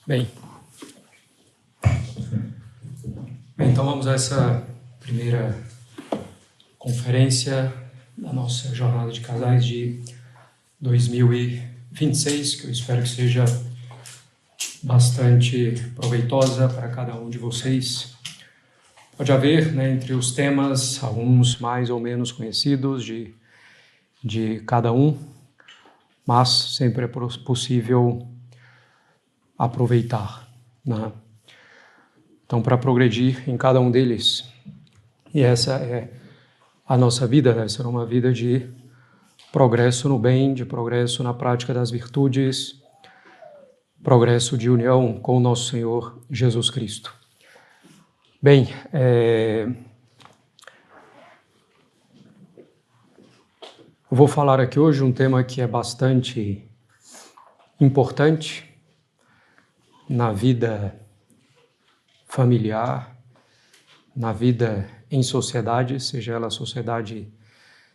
Bem, então vamos a essa primeira conferência da nossa jornada de casais de 2026, que eu espero que seja bastante proveitosa para cada um de vocês. Pode haver, entre os temas, alguns mais ou menos conhecidos de cada um, mas sempre é possível aproveitar, né? Então, para progredir em cada um deles, e essa é a nossa vida, deve ser uma vida de progresso no bem, de progresso na prática das virtudes, progresso de união com o nosso Senhor Jesus Cristo. Bem, eu vou falar aqui hoje um tema que é bastante importante na vida familiar, na vida em sociedade, seja ela a sociedade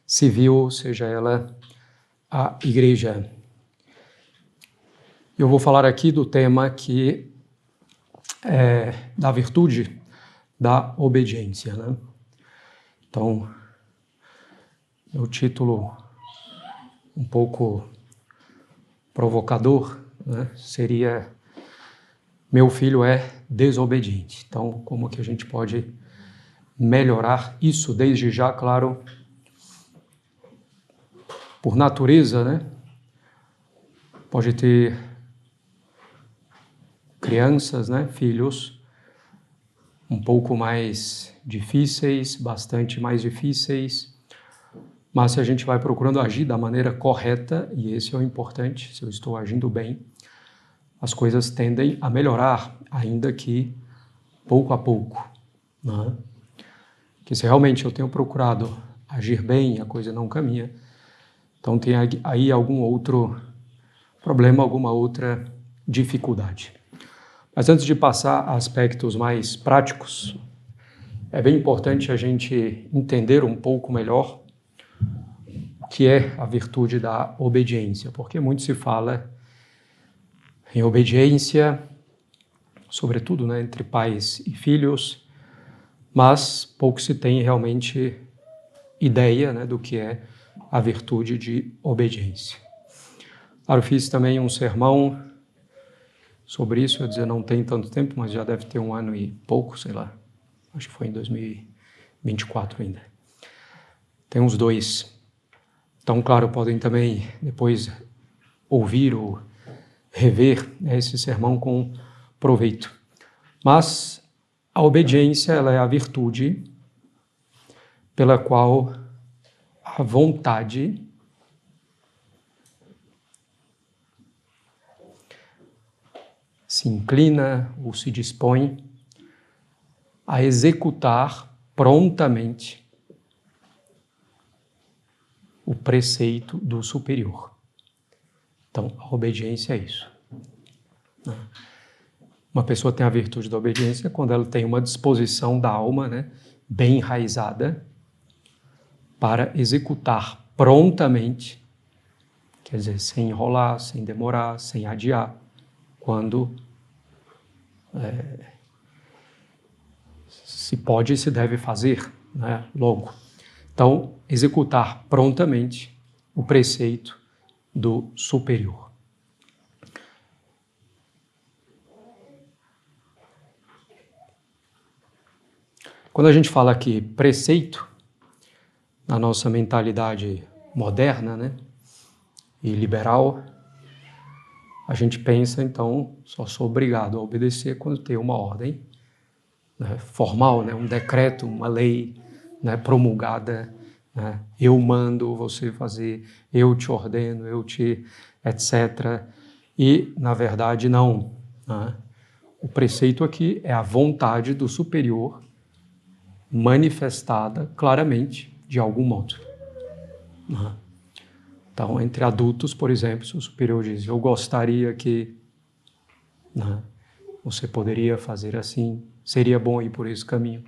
civil, seja ela a igreja. Eu vou falar aqui do tema que é da virtude da obediência, né? Então, meu título um pouco provocador, né, seria Meu filho é desobediente. Então, como que a gente pode melhorar isso desde já, claro, por natureza, né? Pode ter crianças, né, filhos um pouco mais difíceis, bastante mais difíceis, mas se a gente vai procurando agir da maneira correta, e esse é o importante, se eu estou agindo bem, as coisas tendem a melhorar, ainda que pouco a pouco, né? Que se realmente eu tenho procurado agir bem e a coisa não caminha, então tem aí algum outro problema, alguma outra dificuldade. Mas antes de passar a aspectos mais práticos, é bem importante a gente entender um pouco melhor o que é a virtude da obediência, porque muito se fala em obediência, sobretudo, né, entre pais e filhos, mas pouco se tem realmente ideia, né, do que é a virtude de obediência. Claro, fiz também um sermão sobre isso, eu ia dizer, não tem tanto tempo, mas já deve ter 1 ano e pouco, sei lá, acho que foi em 2024 ainda. Tem uns 2. Então, claro, podem também depois ouvir ou rever esse sermão com proveito. Mas a obediência, ela é a virtude pela qual a vontade se inclina ou se dispõe a executar prontamente o preceito do superior. Então, a obediência é isso. Uma pessoa tem a virtude da obediência quando ela tem uma disposição da alma, né, bem enraizada, para executar prontamente, quer dizer, sem enrolar, sem demorar, sem adiar, quando se pode e se deve fazer, né, logo. Então, executar prontamente o preceito do superior. Quando a gente fala aqui preceito, na nossa mentalidade moderna, né, e liberal, a gente pensa, então, só sou obrigado a obedecer quando tem uma ordem, né, formal, né, um decreto, uma lei, né, promulgada, né, eu mando você fazer, eu te ordeno, eu te, etc. E, na verdade, não, né? O preceito aqui é a vontade do superior manifestada claramente de algum modo, né? Então, entre adultos, por exemplo, se o superior diz, eu gostaria que, né, você poderia fazer assim, seria bom ir por esse caminho.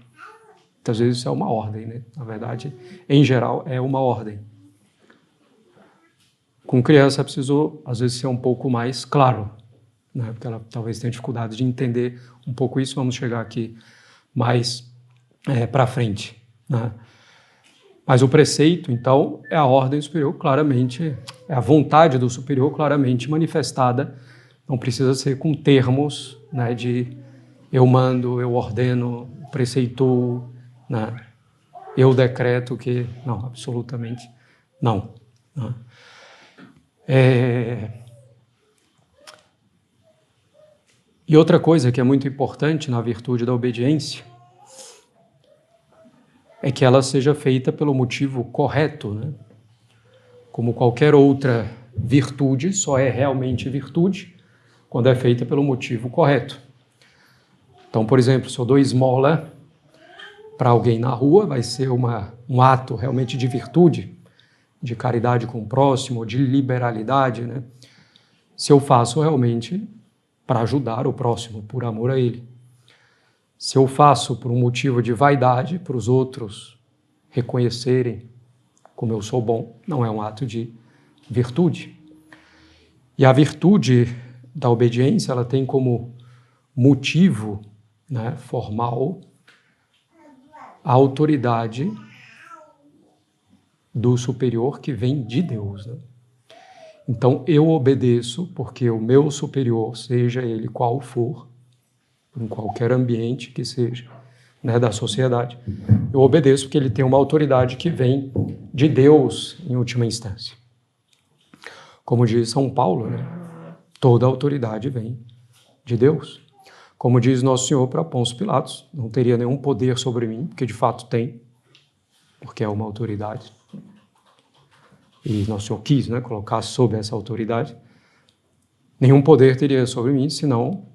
Muitas vezes isso é uma ordem, né? Na verdade, em geral, é uma ordem. Com criança, precisou, às vezes, ser um pouco mais claro, né? Porque ela talvez tenha dificuldade de entender um pouco isso. Vamos chegar aqui mais para frente, né? Mas o preceito, então, é a ordem superior claramente, é a vontade do superior claramente manifestada. Não precisa ser com termos, né, de eu mando, eu ordeno, preceitou, né, eu decreto que... Não, absolutamente não, né? E outra coisa que é muito importante na virtude da obediência é que ela seja feita pelo motivo correto, né? Como qualquer outra virtude, só é realmente virtude quando é feita pelo motivo correto. Então, por exemplo, se eu dou esmola para alguém na rua, vai ser um ato realmente de virtude, de caridade com o próximo, de liberalidade, né? Se eu faço realmente para ajudar o próximo, por amor a ele. Se eu faço por um motivo de vaidade, para os outros reconhecerem como eu sou bom, não é um ato de virtude. E a virtude da obediência, ela tem como motivo, né, formal a autoridade do superior que vem de Deus, né? Então, eu obedeço porque o meu superior, seja ele qual for, em qualquer ambiente que seja, né, da sociedade, eu obedeço porque ele tem uma autoridade que vem de Deus em última instância. Como diz São Paulo, né, toda autoridade vem de Deus. Como diz Nosso Senhor para Pôncio Pilatos, não teria nenhum poder sobre mim, porque de fato tem, porque é uma autoridade. E Nosso Senhor quis, né, colocar sob essa autoridade. Nenhum poder teria sobre mim se não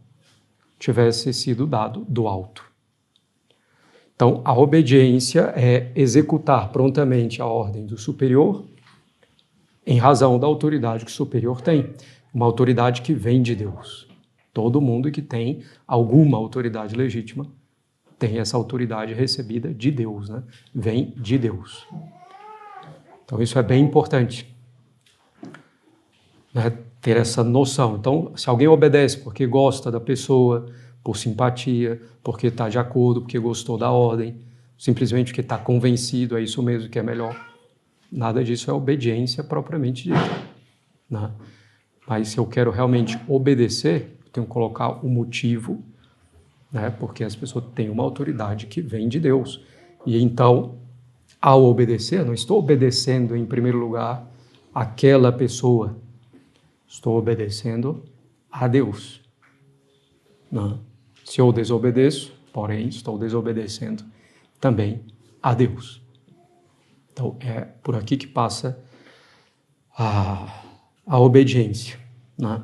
tivesse sido dado do alto. Então, a obediência é executar prontamente a ordem do superior em razão da autoridade que o superior tem, uma autoridade que vem de Deus. Todo mundo que tem alguma autoridade legítima tem essa autoridade recebida de Deus, né? Vem de Deus. Então, isso é bem importante, né, ter essa noção. Então, se alguém obedece porque gosta da pessoa, por simpatia, porque está de acordo, porque gostou da ordem, simplesmente porque está convencido, é isso mesmo que é melhor, nada disso é obediência propriamente dita, né? Mas se eu quero realmente obedecer, eu tenho que colocar o motivo, né, porque as pessoas têm uma autoridade que vem de Deus. E então, ao obedecer, eu não estou obedecendo em primeiro lugar aquela pessoa, estou obedecendo a Deus. Não. Se eu desobedeço, porém, estou desobedecendo também a Deus. Então, é por aqui que passa a obediência, né?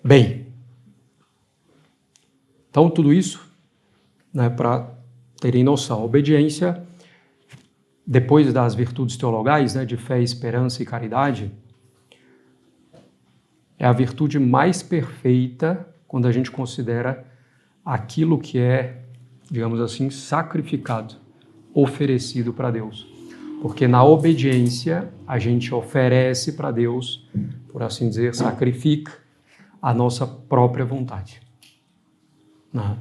Bem, então tudo isso, né, para terem noção. A obediência, depois das virtudes teologais, né, de fé, esperança e caridade, é a virtude mais perfeita quando a gente considera aquilo que é, digamos assim, sacrificado, oferecido para Deus. Porque na obediência a gente oferece para Deus, por assim dizer, sacrifica a nossa própria vontade. Né?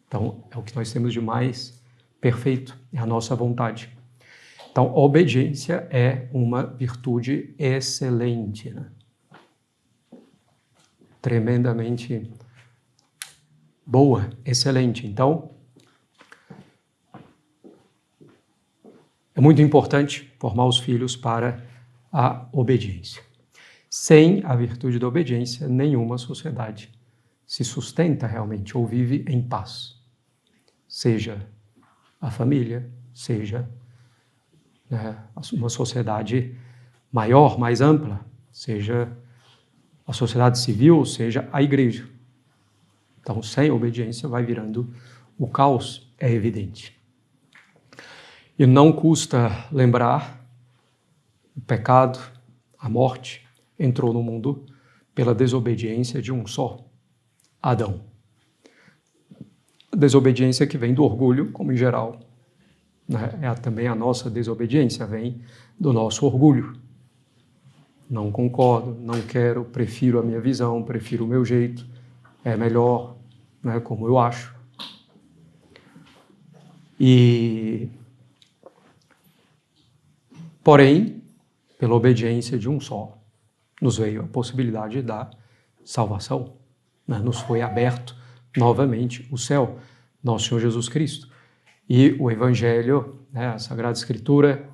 Então, é o que nós temos de mais perfeito, é a nossa vontade. Então, a obediência é uma virtude excelente, né? Tremendamente boa, excelente. Então, é muito importante formar os filhos para a obediência. Sem a virtude da obediência, nenhuma sociedade se sustenta realmente ou vive em paz. Seja a família, seja, né, uma sociedade maior, mais ampla, seja a sociedade civil, seja a igreja. Então, sem obediência vai virando o caos, é evidente. E não custa lembrar, o pecado, a morte, entrou no mundo pela desobediência de um só, Adão. A desobediência que vem do orgulho, como em geral, né, é também a nossa desobediência, vem do nosso orgulho. não concordo, não quero, prefiro a minha visão, prefiro o meu jeito, é melhor, né, como eu acho. Porém, pela obediência de um só, nos veio a possibilidade da salvação, né? Nos foi aberto novamente o céu, nosso Senhor Jesus Cristo. E o Evangelho, né, a Sagrada Escritura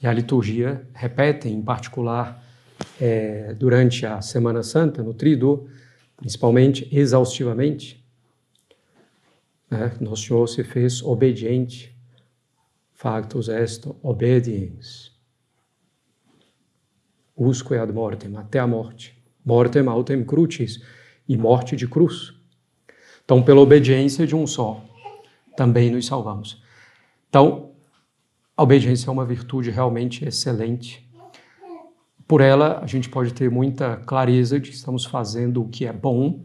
e a liturgia repetem, em particular durante a Semana Santa, no Tríduo, principalmente, exaustivamente, né? Nosso Senhor se fez obediente, factus est obediens, usque ad mortem, até a morte, mortem autem crucis, e morte de cruz. Então, pela obediência de um só, também nos salvamos. Então, a obediência é uma virtude realmente excelente. Por ela, a gente pode ter muita clareza de que estamos fazendo o que é bom.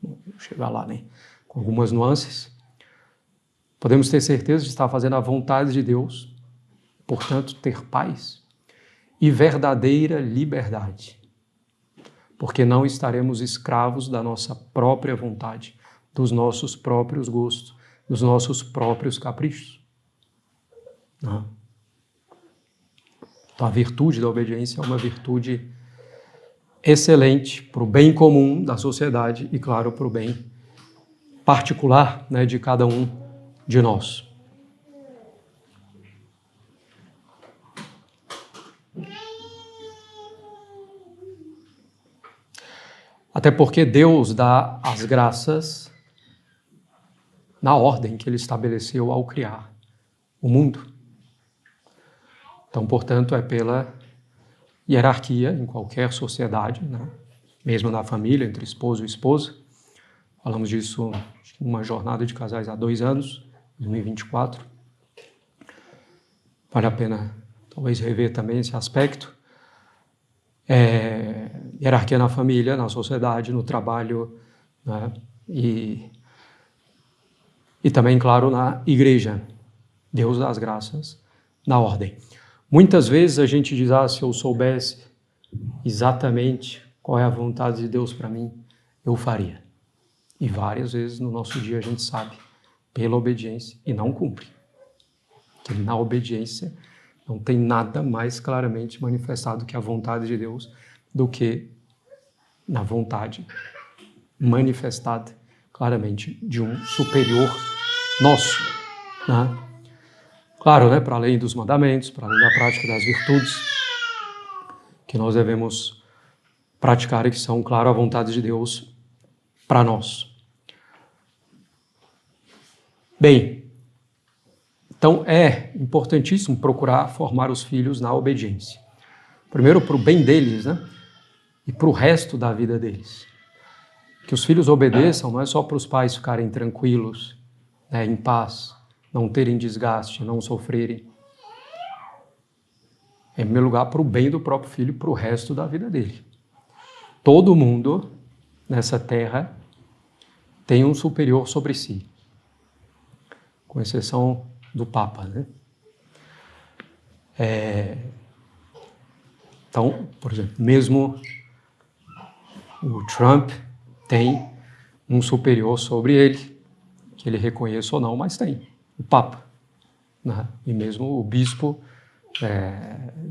Vou chegar lá, né? Com algumas nuances. Podemos ter certeza de estar fazendo a vontade de Deus, portanto, ter paz e verdadeira liberdade, porque não estaremos escravos da nossa própria vontade, dos nossos próprios gostos, dos nossos próprios caprichos. Não. Então, a virtude da obediência é uma virtude excelente para o bem comum da sociedade e, claro, para o bem particular, né, de cada um de nós. Até porque Deus dá as graças na ordem que Ele estabeleceu ao criar o mundo. Então, portanto, é pela hierarquia em qualquer sociedade, né? Mesmo na família, entre esposo e esposa. Falamos disso em uma jornada de casais há 2 anos, 2024. Vale a pena, talvez, rever também esse aspecto. Hierarquia na família, na sociedade, no trabalho, né? E também, claro, na igreja. Deus dá as graças na ordem. Muitas vezes a gente diz, se eu soubesse exatamente qual é a vontade de Deus para mim, eu faria. E várias vezes no nosso dia a gente sabe, pela obediência, e não cumpre. Porque na obediência não tem nada mais claramente manifestado que a vontade de Deus do que na vontade manifestada claramente de um superior nosso, né? Claro, né, para além dos mandamentos, para além da prática das virtudes que nós devemos praticar e que são, claro, a vontade de Deus para nós. Bem, então é importantíssimo procurar formar os filhos na obediência. Primeiro para o bem deles, né, e para o resto da vida deles. Que os filhos obedeçam não é só para os pais ficarem tranquilos, né, em paz, não terem desgaste, não sofrerem. Em primeiro lugar, para o bem do próprio filho e para o resto da vida dele. Todo mundo nessa terra tem um superior sobre si, com exceção do Papa, né? Então, por exemplo, mesmo o Trump tem um superior sobre ele, que ele reconheça ou não, mas tem, o Papa, né? E mesmo o bispo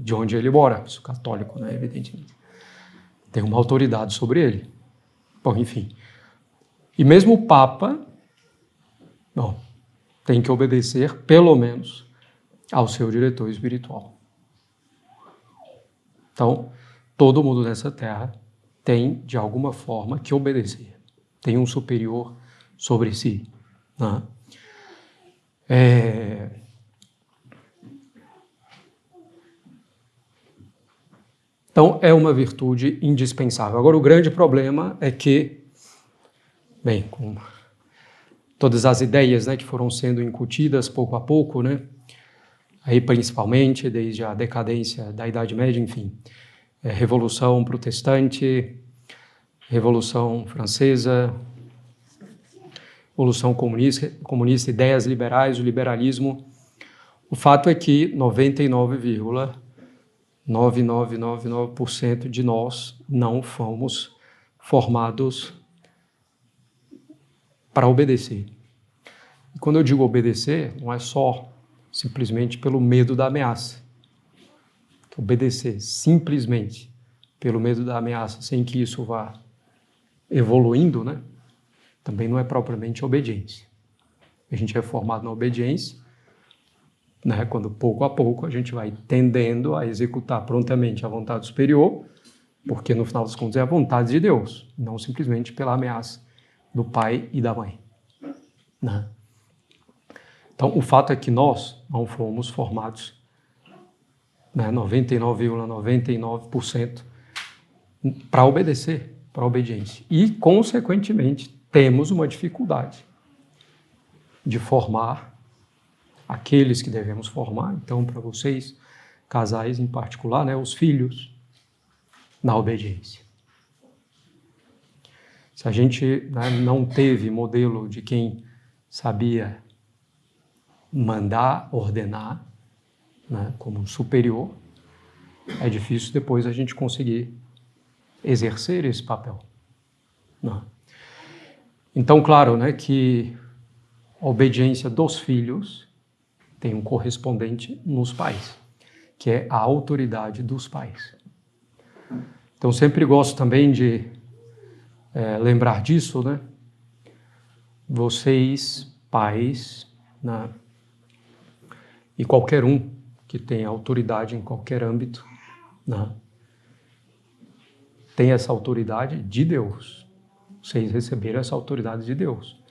de onde ele mora, bispo católico, né? Evidentemente, tem uma autoridade sobre ele. Bom, enfim. E mesmo o Papa, tem que obedecer, pelo menos, ao seu diretor espiritual. Então, todo mundo nessa terra tem, de alguma forma, que obedecer. Tem um superior sobre si, né? Então, é uma virtude indispensável. Agora, o grande problema é que, bem, com todas as ideias, né, que foram sendo incutidas pouco a pouco, né, aí principalmente desde a decadência da Idade Média, enfim, Revolução Protestante, Revolução Francesa, Revolução Comunista, ideias liberais, o liberalismo. O fato é que 99,9% 99,99% de nós não fomos formados para obedecer. E quando eu digo obedecer, não é só simplesmente pelo medo da ameaça. Obedecer simplesmente pelo medo da ameaça, sem que isso vá evoluindo, né? Também não é propriamente obediência. A gente é formado na obediência, né? Quando pouco a pouco a gente vai tendendo a executar prontamente a vontade superior, porque no final das contas é a vontade de Deus, não simplesmente pela ameaça do pai e da mãe, né? Então, o fato é que nós não fomos formados, né, 99,99% para obedecer, para a obediência. E, consequentemente, temos uma dificuldade de formar aqueles que devemos formar. Então, para vocês, casais em particular, né, os filhos, na obediência. Se a gente, né, não teve modelo de quem sabia mandar, ordenar, né, como um superior, é difícil depois a gente conseguir exercer esse papel. Não. Então, claro, né, que a obediência dos filhos tem um correspondente nos pais, que é a autoridade dos pais. Então, sempre gosto também de lembrar disso, né? Vocês, pais, né, e qualquer um que tenha autoridade em qualquer âmbito, né, tem essa autoridade de Deus. Vocês receberam essa autoridade de Deus.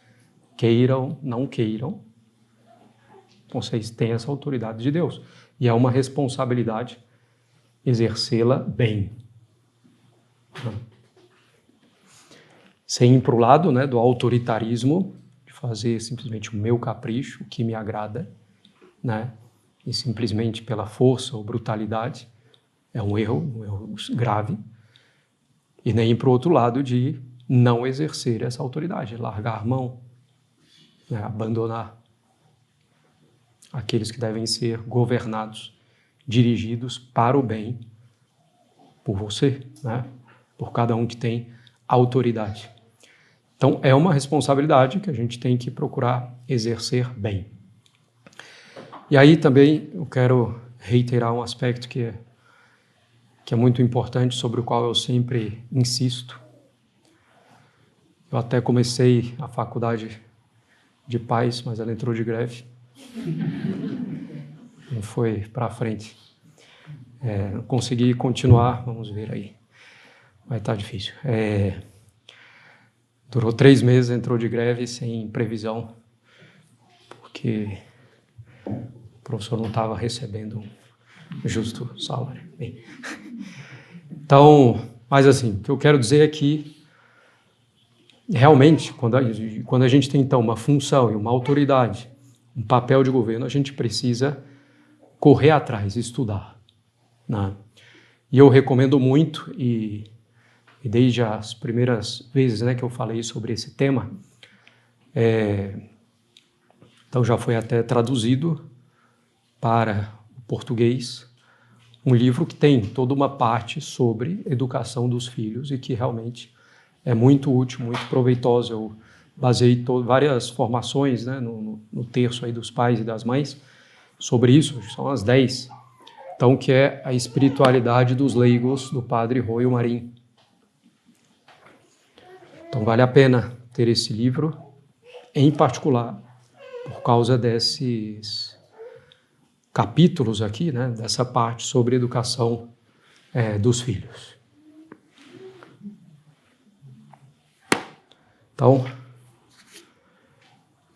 Queiram, não queiram, vocês têm essa autoridade de Deus. E é uma responsabilidade exercê-la bem. Sem ir para o lado, né, do autoritarismo, de fazer simplesmente o meu capricho, o que me agrada, né, e simplesmente pela força ou brutalidade, é um erro grave. E nem ir para o outro lado de não exercer essa autoridade, largar a mão, né, abandonar aqueles que devem ser governados, dirigidos para o bem, por você, né, por cada um que tem autoridade. Então, é uma responsabilidade que a gente tem que procurar exercer bem. E aí também eu quero reiterar um aspecto que é muito importante, sobre o qual eu sempre insisto. Eu até comecei a faculdade de paz, mas ela entrou de greve. Não foi para frente. Não consegui continuar, vamos ver aí. Vai estar difícil. Durou 3 meses, entrou de greve sem previsão, porque o professor não estava recebendo um justo salário. Bem, então, mas assim, o que eu quero dizer é que, realmente, quando a gente tem, então, uma função e uma autoridade, um papel de governo, a gente precisa correr atrás, estudar, né? E eu recomendo muito, e desde as primeiras vezes, né, que eu falei sobre esse tema, então já foi até traduzido para o português, um livro que tem toda uma parte sobre educação dos filhos e que realmente é muito útil, muito proveitoso. Eu baseei várias formações, né, no terço aí dos pais e das mães sobre isso, são as 10. Então, que é a espiritualidade dos leigos, do padre Royo Marim. Então, vale a pena ter esse livro, em particular, por causa desses capítulos aqui, né, dessa parte sobre educação dos filhos. Então,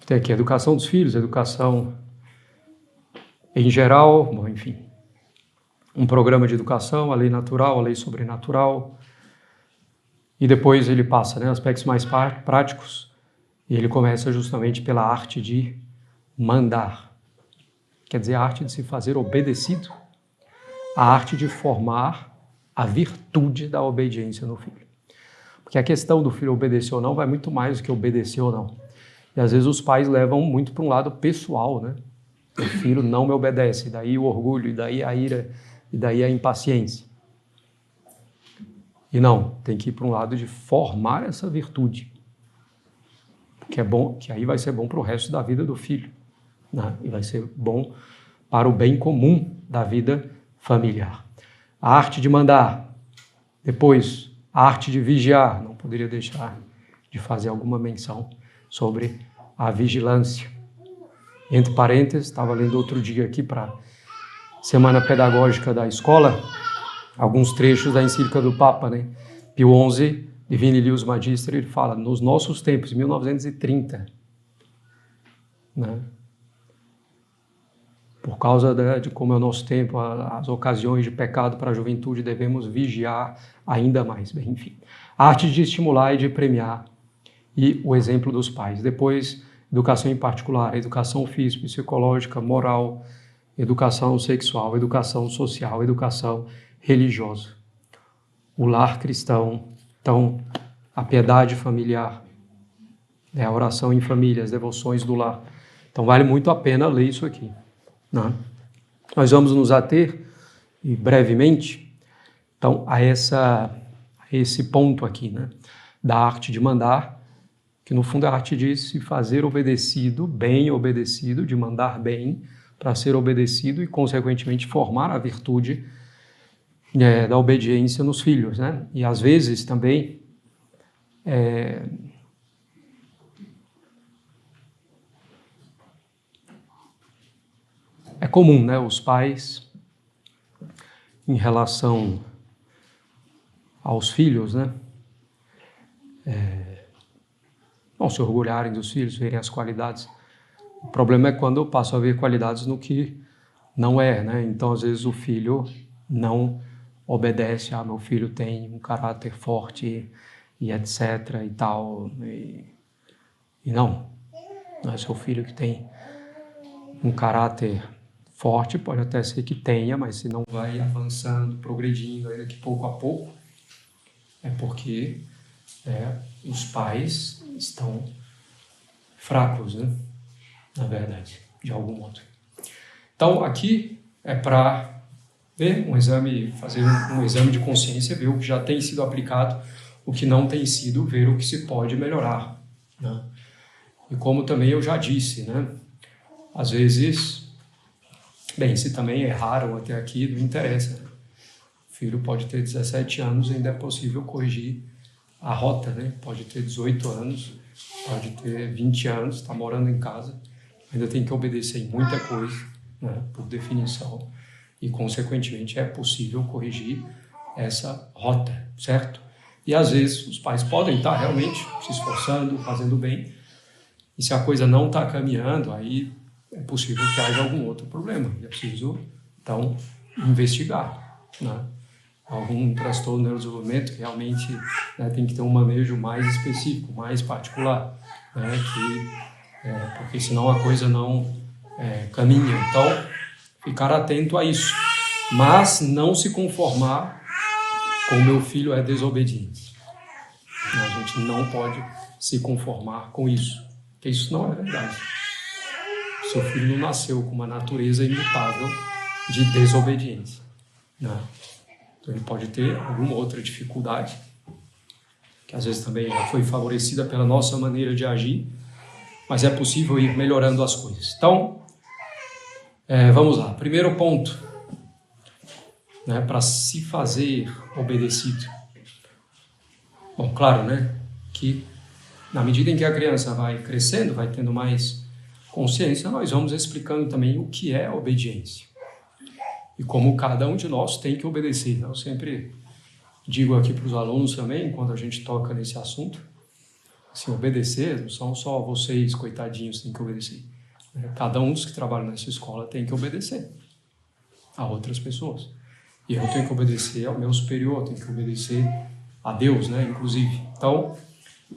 tem aqui a educação dos filhos, educação em geral, bom, enfim, um programa de educação, a lei natural, a lei sobrenatural, e depois ele passa, né, aspectos mais práticos, e ele começa justamente pela arte de mandar, quer dizer, a arte de se fazer obedecido, a arte de formar a virtude da obediência no filho. Porque a questão do filho obedecer ou não vai muito mais do que obedecer ou não. E às vezes os pais levam muito para um lado pessoal, né? O filho não me obedece, daí o orgulho, e daí a ira E daí a impaciência. E não, tem que ir para um lado de formar essa virtude. Que é bom, que aí vai ser bom para o resto da vida do filho, né? E vai ser bom para o bem comum da vida familiar. A arte de mandar. Depois, a arte de vigiar. Não poderia deixar de fazer alguma menção sobre a vigilância. Entre parênteses, estava lendo outro dia aqui para Semana Pedagógica da Escola, alguns trechos da encíclica do Papa, né? Pio XI, Divini Lius Magister, ele fala, nos nossos tempos, 1930, né? Por causa de como é o nosso tempo, as ocasiões de pecado para a juventude, devemos vigiar ainda mais. Bem, enfim, a arte de estimular e de premiar e o exemplo dos pais. Depois, educação em particular, educação física, psicológica, moral, educação sexual, educação social, educação religiosa. O lar cristão, então, a piedade familiar, né, a oração em família, as devoções do lar. Então, vale muito a pena ler isso aqui, né? Nós vamos nos ater, e brevemente, então, a esse ponto aqui, né, da arte de mandar, que no fundo a arte de se fazer obedecido, bem obedecido, de mandar bem, para ser obedecido e, consequentemente, formar a virtude da obediência nos filhos, né? E, às vezes, também, é comum, né, os pais, em relação aos filhos, né, não se orgulharem dos filhos, verem as qualidades. O problema é quando eu passo a ver qualidades no que não é, né? Então, às vezes, o filho não obedece. Ah, meu filho tem um caráter forte e etc. e tal. E não é seu filho que tem um caráter forte, pode até ser que tenha, mas se não vai avançando, progredindo, ainda que pouco a pouco, é porque os pais estão fracos, né? Na verdade, de algum modo. Então, aqui é para ver fazer um exame de consciência, ver o que já tem sido aplicado, o que não tem sido, ver o que se pode melhorar, né? E como também eu já disse, né? Às vezes, bem, se também erraram até aqui, não interessa. O filho pode ter 17 anos e ainda é possível corrigir a rota, né? Pode ter 18 anos, pode ter 20 anos, está morando em casa, ainda tem que obedecer em muita coisa, né? Por definição, e consequentemente é possível corrigir essa rota, certo? E às vezes os pais podem estar realmente se esforçando, fazendo bem, e se a coisa não está caminhando, aí é possível que haja algum outro problema. É preciso, então, investigar, né? Algum transtorno do neurodesenvolvimento que realmente, né, tem que ter um manejo mais específico, mais particular, né? Porque senão a coisa não caminha. Então, ficar atento a isso. Mas não se conformar com o meu filho é desobediente. A gente não pode se conformar com isso, porque isso não é verdade. Seu filho não nasceu com uma natureza imutável de desobediência, né? Então ele pode ter alguma outra dificuldade, que às vezes também já foi favorecida pela nossa maneira de agir, mas é possível ir melhorando as coisas. Então, vamos lá. Primeiro ponto, né, para se fazer obedecido. Bom, claro, né, que na medida em que a criança vai crescendo, vai tendo mais consciência, nós vamos explicando também o que é obediência e como cada um de nós tem que obedecer. Eu sempre digo aqui para os alunos também, quando a gente toca nesse assunto, assim, obedecer não são só vocês, coitadinhos, que têm que obedecer. Cada um dos que trabalham nessa escola tem que obedecer a outras pessoas. E eu tenho que obedecer ao meu superior, tenho que obedecer a Deus, né, inclusive. Então,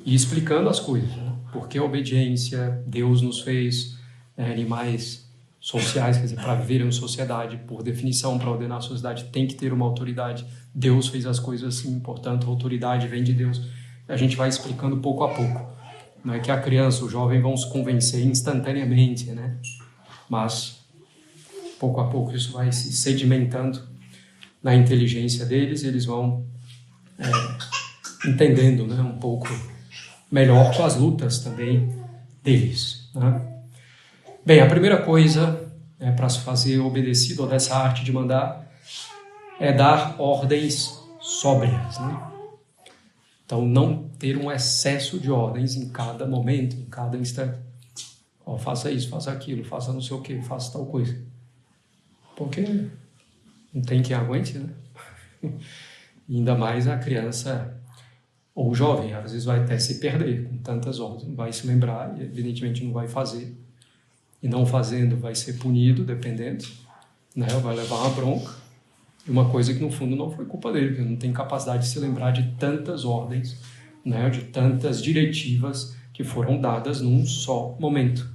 e explicando as coisas, né? Porque a obediência, Deus nos fez animais sociais, quer dizer, para viver em sociedade, por definição, para ordenar a sociedade, tem que ter uma autoridade. Deus fez as coisas assim, portanto, a autoridade vem de Deus. A gente vai explicando pouco a pouco. Não é que a criança, o jovem vão se convencer instantaneamente, né? Mas, pouco a pouco, isso vai se sedimentando na inteligência deles, eles vão entendendo, né, um pouco melhor com as lutas também deles, né? Bem, a primeira coisa para se fazer obedecido dessa arte de mandar é dar ordens sóbrias, né? Então, não ter um excesso de ordens em cada momento, em cada instante. Ó, faça isso, faça aquilo, faça não sei o quê, faça tal coisa. Porque não tem quem aguente, né? E ainda mais a criança ou o jovem, às vezes vai até se perder com tantas ordens, não vai se lembrar e evidentemente não vai fazer. E não fazendo vai ser punido, dependendo, né? Vai levar uma bronca. E uma coisa que no fundo não foi culpa dele, porque não tem capacidade de se lembrar de tantas ordens, né? De tantas diretivas que foram dadas num só momento.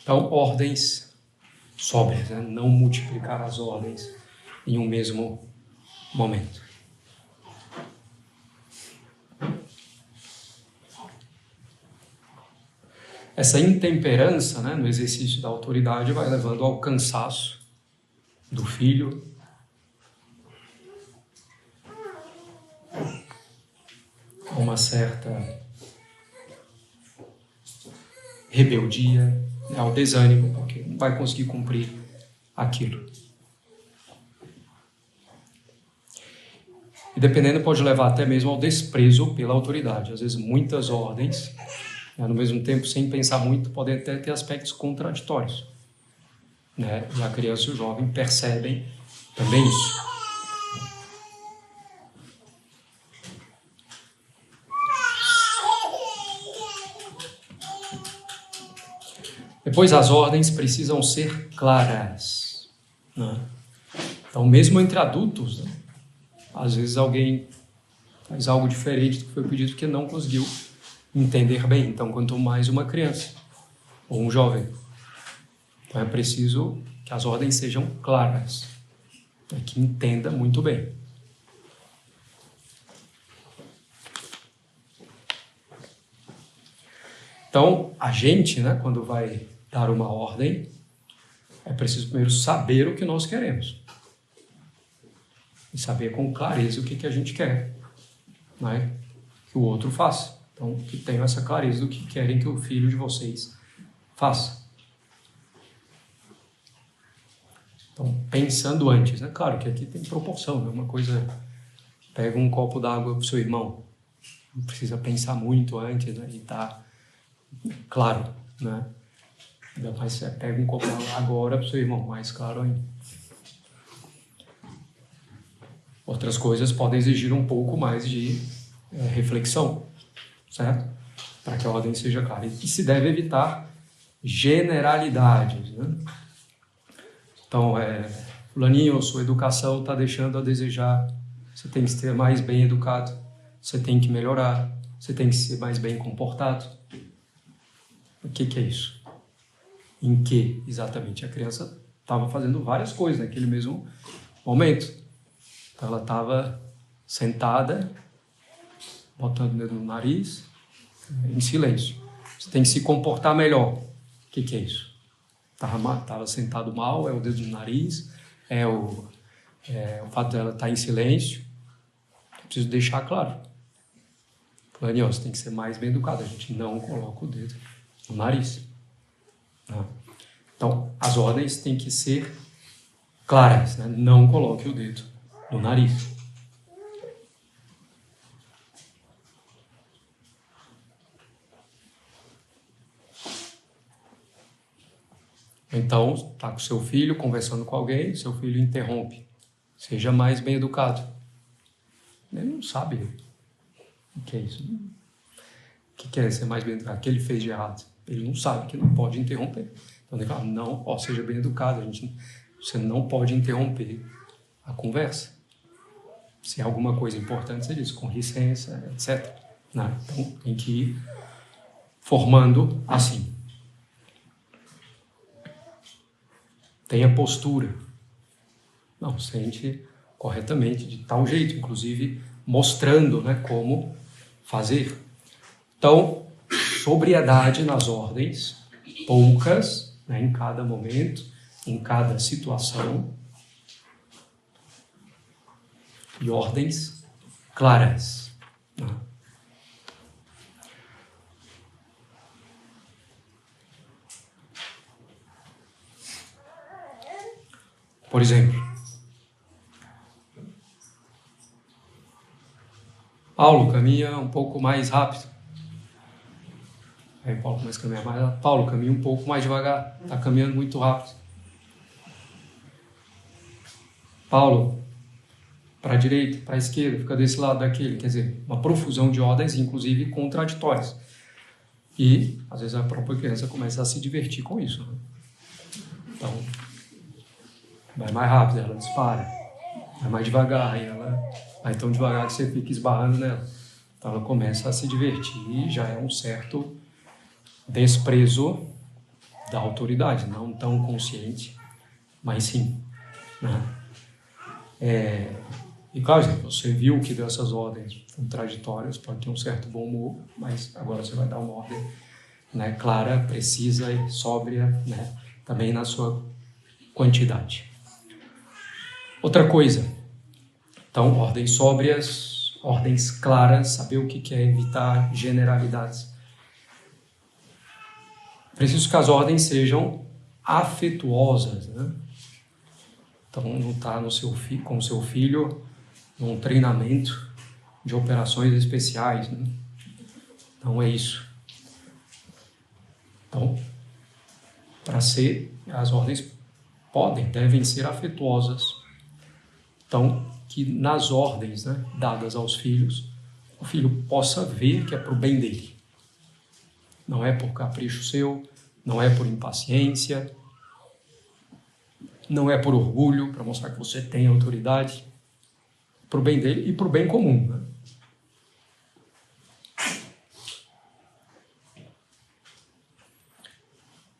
Então, ordens sóbrias, né? Não multiplicar as ordens em um mesmo momento. Essa intemperança, né, no exercício da autoridade vai levando ao cansaço do filho, a uma certa rebeldia, ao desânimo, porque não vai conseguir cumprir aquilo. E dependendo, pode levar até mesmo ao desprezo pela autoridade. Às vezes, muitas ordens, no mesmo tempo, sem pensar muito, podem até ter aspectos contraditórios, né? E a criança e o jovem percebem também isso. Depois, as ordens precisam ser claras, né? Então, mesmo entre adultos, né? Às vezes alguém faz algo diferente do que foi pedido porque não conseguiu entender bem. Então, quanto mais uma criança ou um jovem. Então, é preciso que as ordens sejam claras, né? Que entenda muito bem. Então, a gente, né, quando vai dar uma ordem, é preciso primeiro saber o que nós queremos. E saber com clareza o que a gente quer, né, que o outro faça. Então, que tenham essa clareza do que querem que o filho de vocês faça. Então, pensando antes, né? Claro que aqui tem proporção, né? Uma coisa, pega um copo d'água para o seu irmão, não precisa pensar muito antes, né? E tá claro, né? Ainda mais você pega um copo d'água agora para o seu irmão, mais claro ainda. Outras coisas podem exigir um pouco mais de reflexão, certo? Para que a ordem seja clara. E se deve evitar generalidades, né? Então, fulaninho, sua educação está deixando a desejar, você tem que ser mais bem educado, você tem que melhorar, você tem que ser mais bem comportado. O que é isso? Em que, exatamente? A criança estava fazendo várias coisas naquele mesmo momento. Então, ela estava sentada, botando o dedo no nariz, em silêncio. Você tem que se comportar melhor. O que é isso? Estava sentado mal, é o dedo no nariz, é o fato dela estar em silêncio. Eu preciso deixar claro. Daniel, você tem que ser mais bem educado. A gente não coloca o dedo no nariz. Não. Então, as ordens têm que ser claras, né? Não coloque o dedo no nariz. Então, está com seu filho conversando com alguém, seu filho interrompe. Seja mais bem educado. Ele não sabe o que é isso. O que é ser mais bem educado? O que ele fez de errado? Ele não sabe que não pode interromper. Então, ele fala, não, seja bem educado. Você não pode interromper a conversa. Se é alguma coisa importante, você diz, com licença, etc. Não, então, tem que ir formando assim. Tenha postura. Não, sente corretamente, de tal jeito. Inclusive, mostrando, né, como fazer. Então, sobriedade nas ordens, poucas, né, em cada momento, em cada situação, e ordens claras. Né? Por exemplo, Paulo caminha um pouco mais rápido. Aí Paulo começa a caminhar mais rápido. Paulo caminha um pouco mais devagar. Está caminhando muito rápido. Paulo, para a direita, para a esquerda, fica desse lado, daquele. Quer dizer, uma profusão de ordens, inclusive contraditórias. E, às vezes, a própria criança começa a se divertir com isso. Né? Então, vai mais rápido, ela dispara. Vai mais devagar, e ela vai tão devagar que você fica esbarrando nela. Então, ela começa a se divertir e já é um certo desprezo da autoridade, não tão consciente, mas sim. Né? E claro, você viu que dessas ordens contraditórias pode ter um certo bom humor, mas agora você vai dar uma ordem, né, clara, precisa e sóbria, né, também na sua quantidade. Outra coisa, então, ordens sóbrias, ordens claras, saber o que é evitar generalidades. Preciso que as ordens sejam afetuosas, né? Então, não está com o seu filho num treinamento de operações especiais, né? Então, é isso. Então, as ordens devem ser afetuosas. Então, que nas ordens, né, dadas aos filhos, o filho possa ver que é para o bem dele. Não é por capricho seu, não é por impaciência, não é por orgulho, para mostrar que você tem autoridade, para o bem dele e para o bem comum. Né?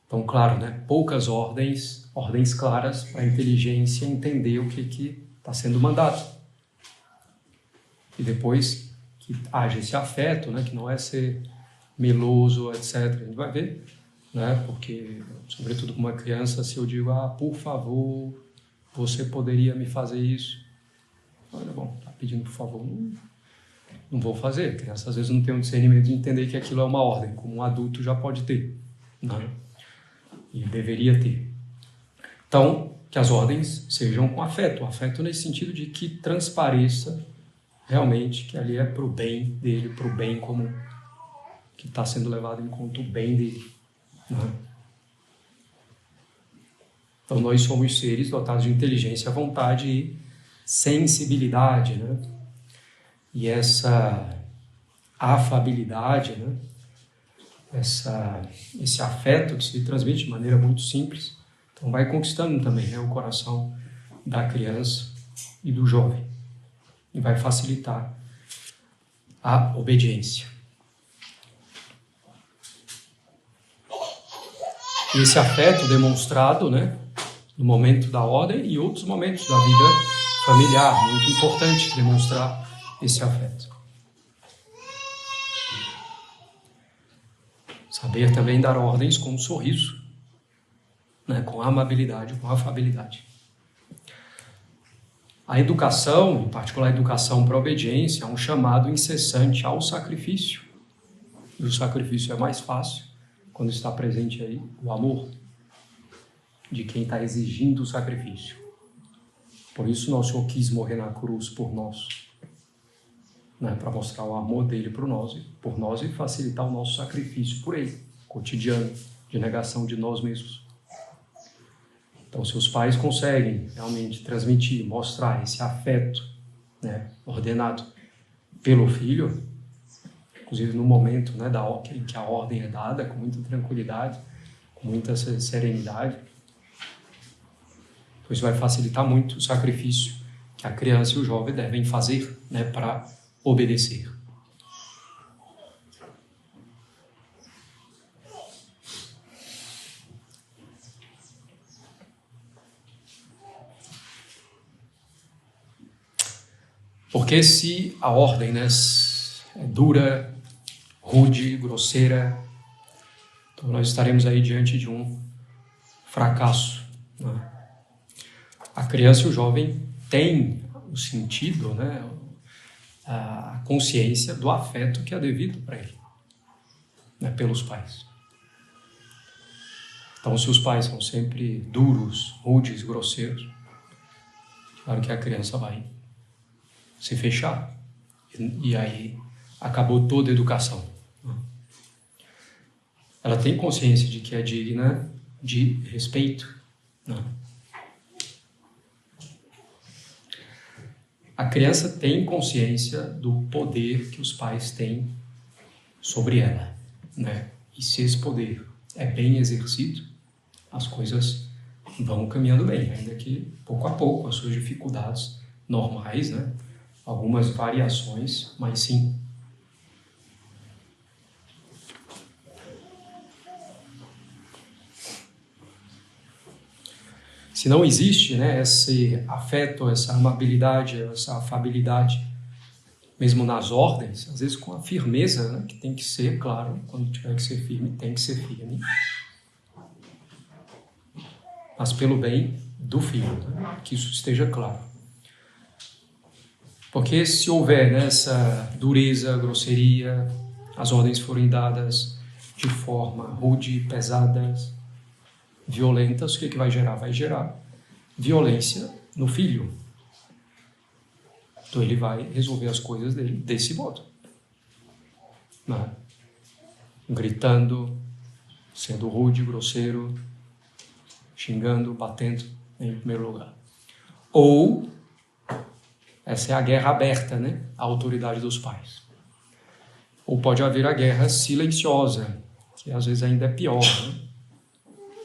Então, claro, né, poucas ordens claras para a inteligência entender o que está sendo mandado. E depois que haja esse afeto, né, que não é ser meloso, etc. A gente vai ver, né, porque, sobretudo com uma criança, se eu digo, por favor, você poderia me fazer isso? Olha, bom, está pedindo por favor, não vou fazer. A criança às vezes não tem um discernimento de entender que aquilo é uma ordem, como um adulto já pode ter, né? E deveria ter. Então, que as ordens sejam com afeto. Afeto nesse sentido de que transpareça realmente que ali é para o bem dele, para o bem comum, que está sendo levado em conta o bem dele. Né? Então, nós somos seres dotados de inteligência, vontade e sensibilidade, né? E essa afabilidade, né? Esse afeto que se transmite de maneira muito simples, então vai conquistando também, né, o coração da criança e do jovem e vai facilitar a obediência. E esse afeto demonstrado, né, no momento da ordem e outros momentos da vida familiar, muito importante demonstrar esse afeto. Saber também dar ordens com um sorriso, né, com amabilidade, com afabilidade. A educação, em particular a educação para a obediência, é um chamado incessante ao sacrifício. E o sacrifício é mais fácil quando está presente aí o amor de quem está exigindo o sacrifício. Por isso nosso Senhor quis morrer na cruz por nós, né, para mostrar o amor dele por nós e facilitar o nosso sacrifício por ele, cotidiano, de negação de nós mesmos. Então, se os pais conseguem realmente transmitir, mostrar esse afeto, né, ordenado pelo filho, inclusive no momento, né, em que a ordem é dada, com muita tranquilidade, com muita serenidade, pois vai facilitar muito o sacrifício que a criança e o jovem devem fazer, né, para obedecer. Porque se a ordem, né, é dura, rude, grosseira, então nós estaremos aí diante de um fracasso, né? A criança e o jovem têm o sentido, né, a consciência do afeto que é devido para ele, né, pelos pais. Então, se os pais são sempre duros, rudes, grosseiros, claro que a criança vai se fechar. E aí acabou toda a educação. Ela tem consciência de que é digna de respeito. A criança tem consciência do poder que os pais têm sobre ela, né? E se esse poder é bem exercido, as coisas vão caminhando bem, ainda que pouco a pouco, as suas dificuldades normais, né? Algumas variações, mas sim. Se não existe, né, esse afeto, essa amabilidade, essa afabilidade, mesmo nas ordens, às vezes com a firmeza, né, que tem que ser, claro, quando tiver que ser firme, tem que ser firme, mas pelo bem do filho, né, que isso esteja claro. Porque se houver, né, essa dureza, grosseria, as ordens forem dadas de forma rude, pesadas, violentas, o que vai gerar? Vai gerar violência no filho. Então ele vai resolver as coisas dele desse modo, né? Gritando, sendo rude, grosseiro, xingando, batendo, em primeiro lugar. Ou, essa é a guerra aberta, né? A autoridade dos pais. Ou pode haver a guerra silenciosa, que às vezes ainda é pior, né?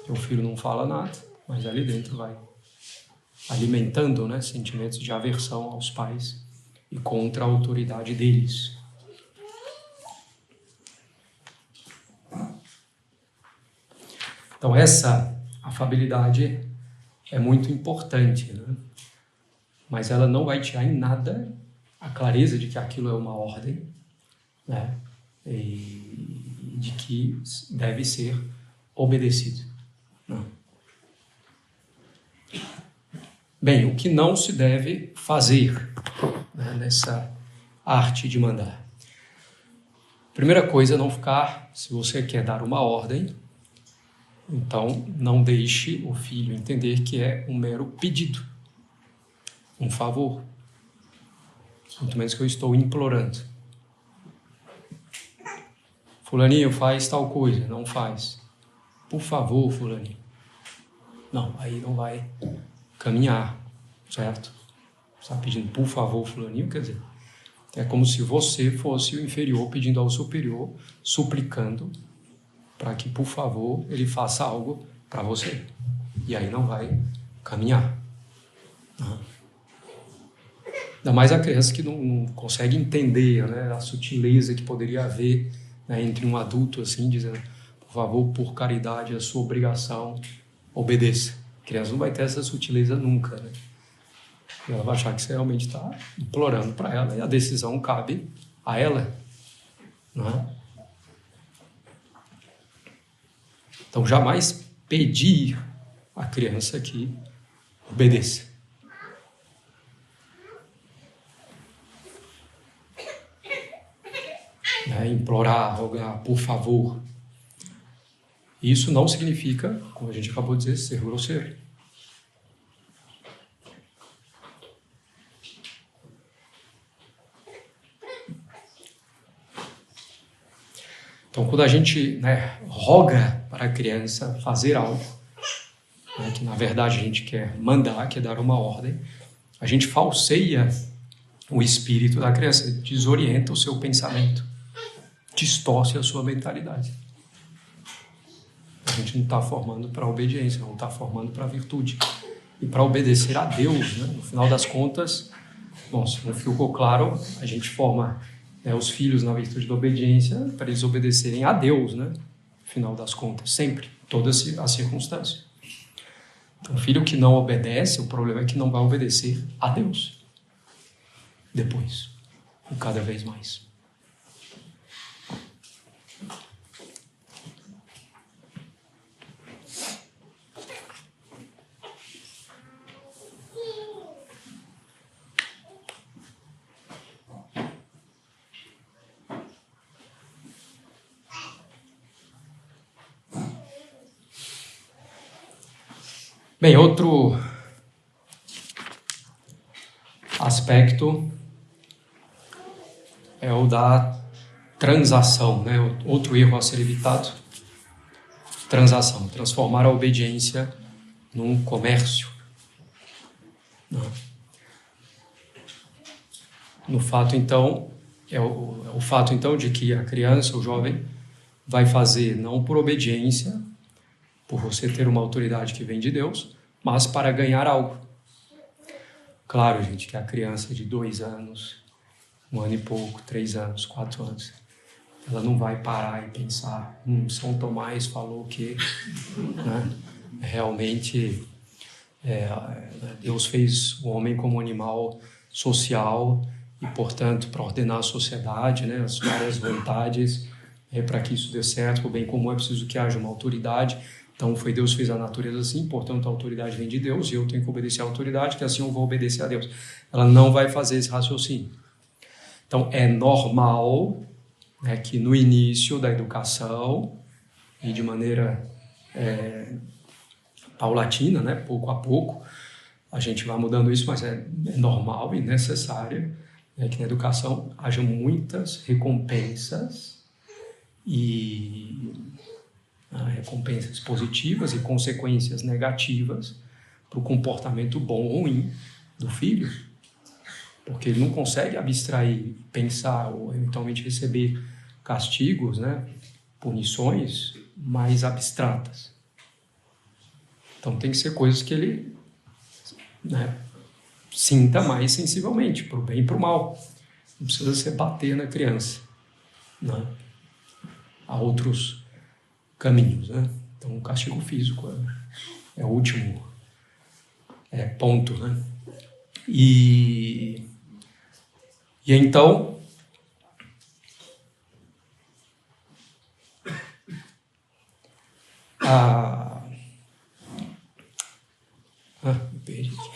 O filho não fala nada, mas ali dentro vai alimentando, né, sentimentos de aversão aos pais e contra a autoridade deles. Então essa afabilidade é muito importante, né? Mas ela não vai tirar em nada a clareza de que aquilo é uma ordem, né? E de que deve ser obedecido. Não. Bem, o que não se deve fazer, né, nessa arte de mandar? Primeira coisa, não ficar, se você quer dar uma ordem, então não deixe o filho entender que é um mero pedido, um favor, muito menos que eu estou implorando. Fulaninho, faz tal coisa, não faz. Por favor, fulaninho. Não, aí não vai caminhar, certo? Você está pedindo por favor, fulaninho, quer dizer, é como se você fosse o inferior pedindo ao superior, suplicando para que, por favor, ele faça algo para você. E aí não vai caminhar. Ainda mais a criança que não consegue entender, né, a sutileza que poderia haver, né, entre um adulto assim, dizendo, por favor, por caridade, a sua obrigação, obedeça. A criança não vai ter essa sutileza nunca, né? E ela vai achar que você realmente está implorando para ela, e a decisão cabe a ela, não é? Então, jamais pedir à criança que obedeça. Implorar, rogar, por favor. Isso não significa, como a gente acabou de dizer, ser grosseiro. Então, quando a gente, né, roga para a criança fazer algo, né, que na verdade a gente quer mandar, quer dar uma ordem, a gente falseia o espírito da criança, desorienta o seu pensamento, distorce a sua mentalidade. A gente não está formando para a obediência, não está formando para a virtude. E para obedecer a Deus, né? No final das contas, bom, se não ficou claro, a gente forma, né, os filhos na virtude da obediência para eles obedecerem a Deus, né? No final das contas, sempre, todas as circunstâncias. Então, o filho que não obedece, o problema é que não vai obedecer a Deus. depois, e cada vez mais. Bem, outro aspecto é o da transação, né? Outro erro a ser evitado. Transação, transformar a obediência num comércio. Não. No fato, então, é o fato, então, de que a criança, o jovem, vai fazer não por obediência, por você ter uma autoridade que vem de Deus, mas para ganhar algo. Claro, gente, que a criança de 2 anos, 1 ano e pouco, 3 anos, 4 anos, ela não vai parar e pensar, São Tomás falou que, né, realmente Deus fez o homem como animal social e, portanto, para ordenar a sociedade, né, as várias vontades, para que isso dê certo, o bem comum é preciso que haja uma autoridade. Então, Deus fez a natureza assim, portanto, a autoridade vem de Deus e eu tenho que obedecer à autoridade, que assim eu vou obedecer a Deus. Ela não vai fazer esse raciocínio. Então, é normal, né, que no início da educação, e de maneira paulatina, né, pouco a pouco, a gente vai mudando isso, mas é normal e necessário, né, que na educação haja muitas recompensas e recompensas positivas e consequências negativas para o comportamento bom ou ruim do filho, porque ele não consegue abstrair, pensar ou eventualmente receber castigos, né, punições mais abstratas. Então tem que ser coisas que ele, né, sinta mais sensivelmente, para o bem e para o mal. Não precisa ser bater na criança, né? Há outros caminhos, né? Então, o castigo físico é o último ponto, né? E então, me perdi aqui.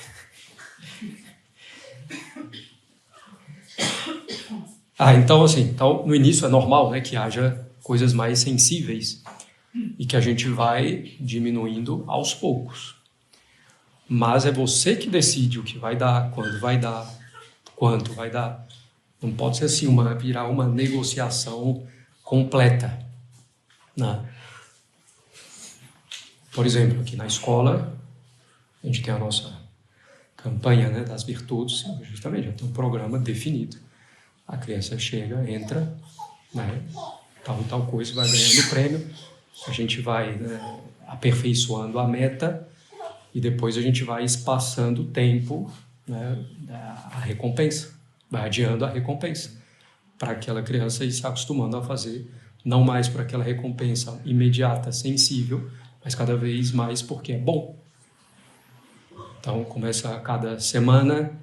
Então, assim, no início é normal, né, que haja coisas mais sensíveis e que a gente vai diminuindo aos poucos. Mas é você que decide o que vai dar, quando vai dar, quanto vai dar. Não pode ser assim, virar uma negociação completa, né? Por exemplo, aqui na escola, a gente tem a nossa campanha, né, das virtudes, justamente, já tem um programa definido. A criança chega, entra, né, tal coisa, vai ganhando prêmio, a gente vai, né, aperfeiçoando a meta e depois a gente vai espaçando o tempo, né, a recompensa, vai adiando a recompensa, para aquela criança ir se acostumando a fazer, não mais para aquela recompensa imediata, sensível, mas cada vez mais porque é bom. Então, começa a cada semana,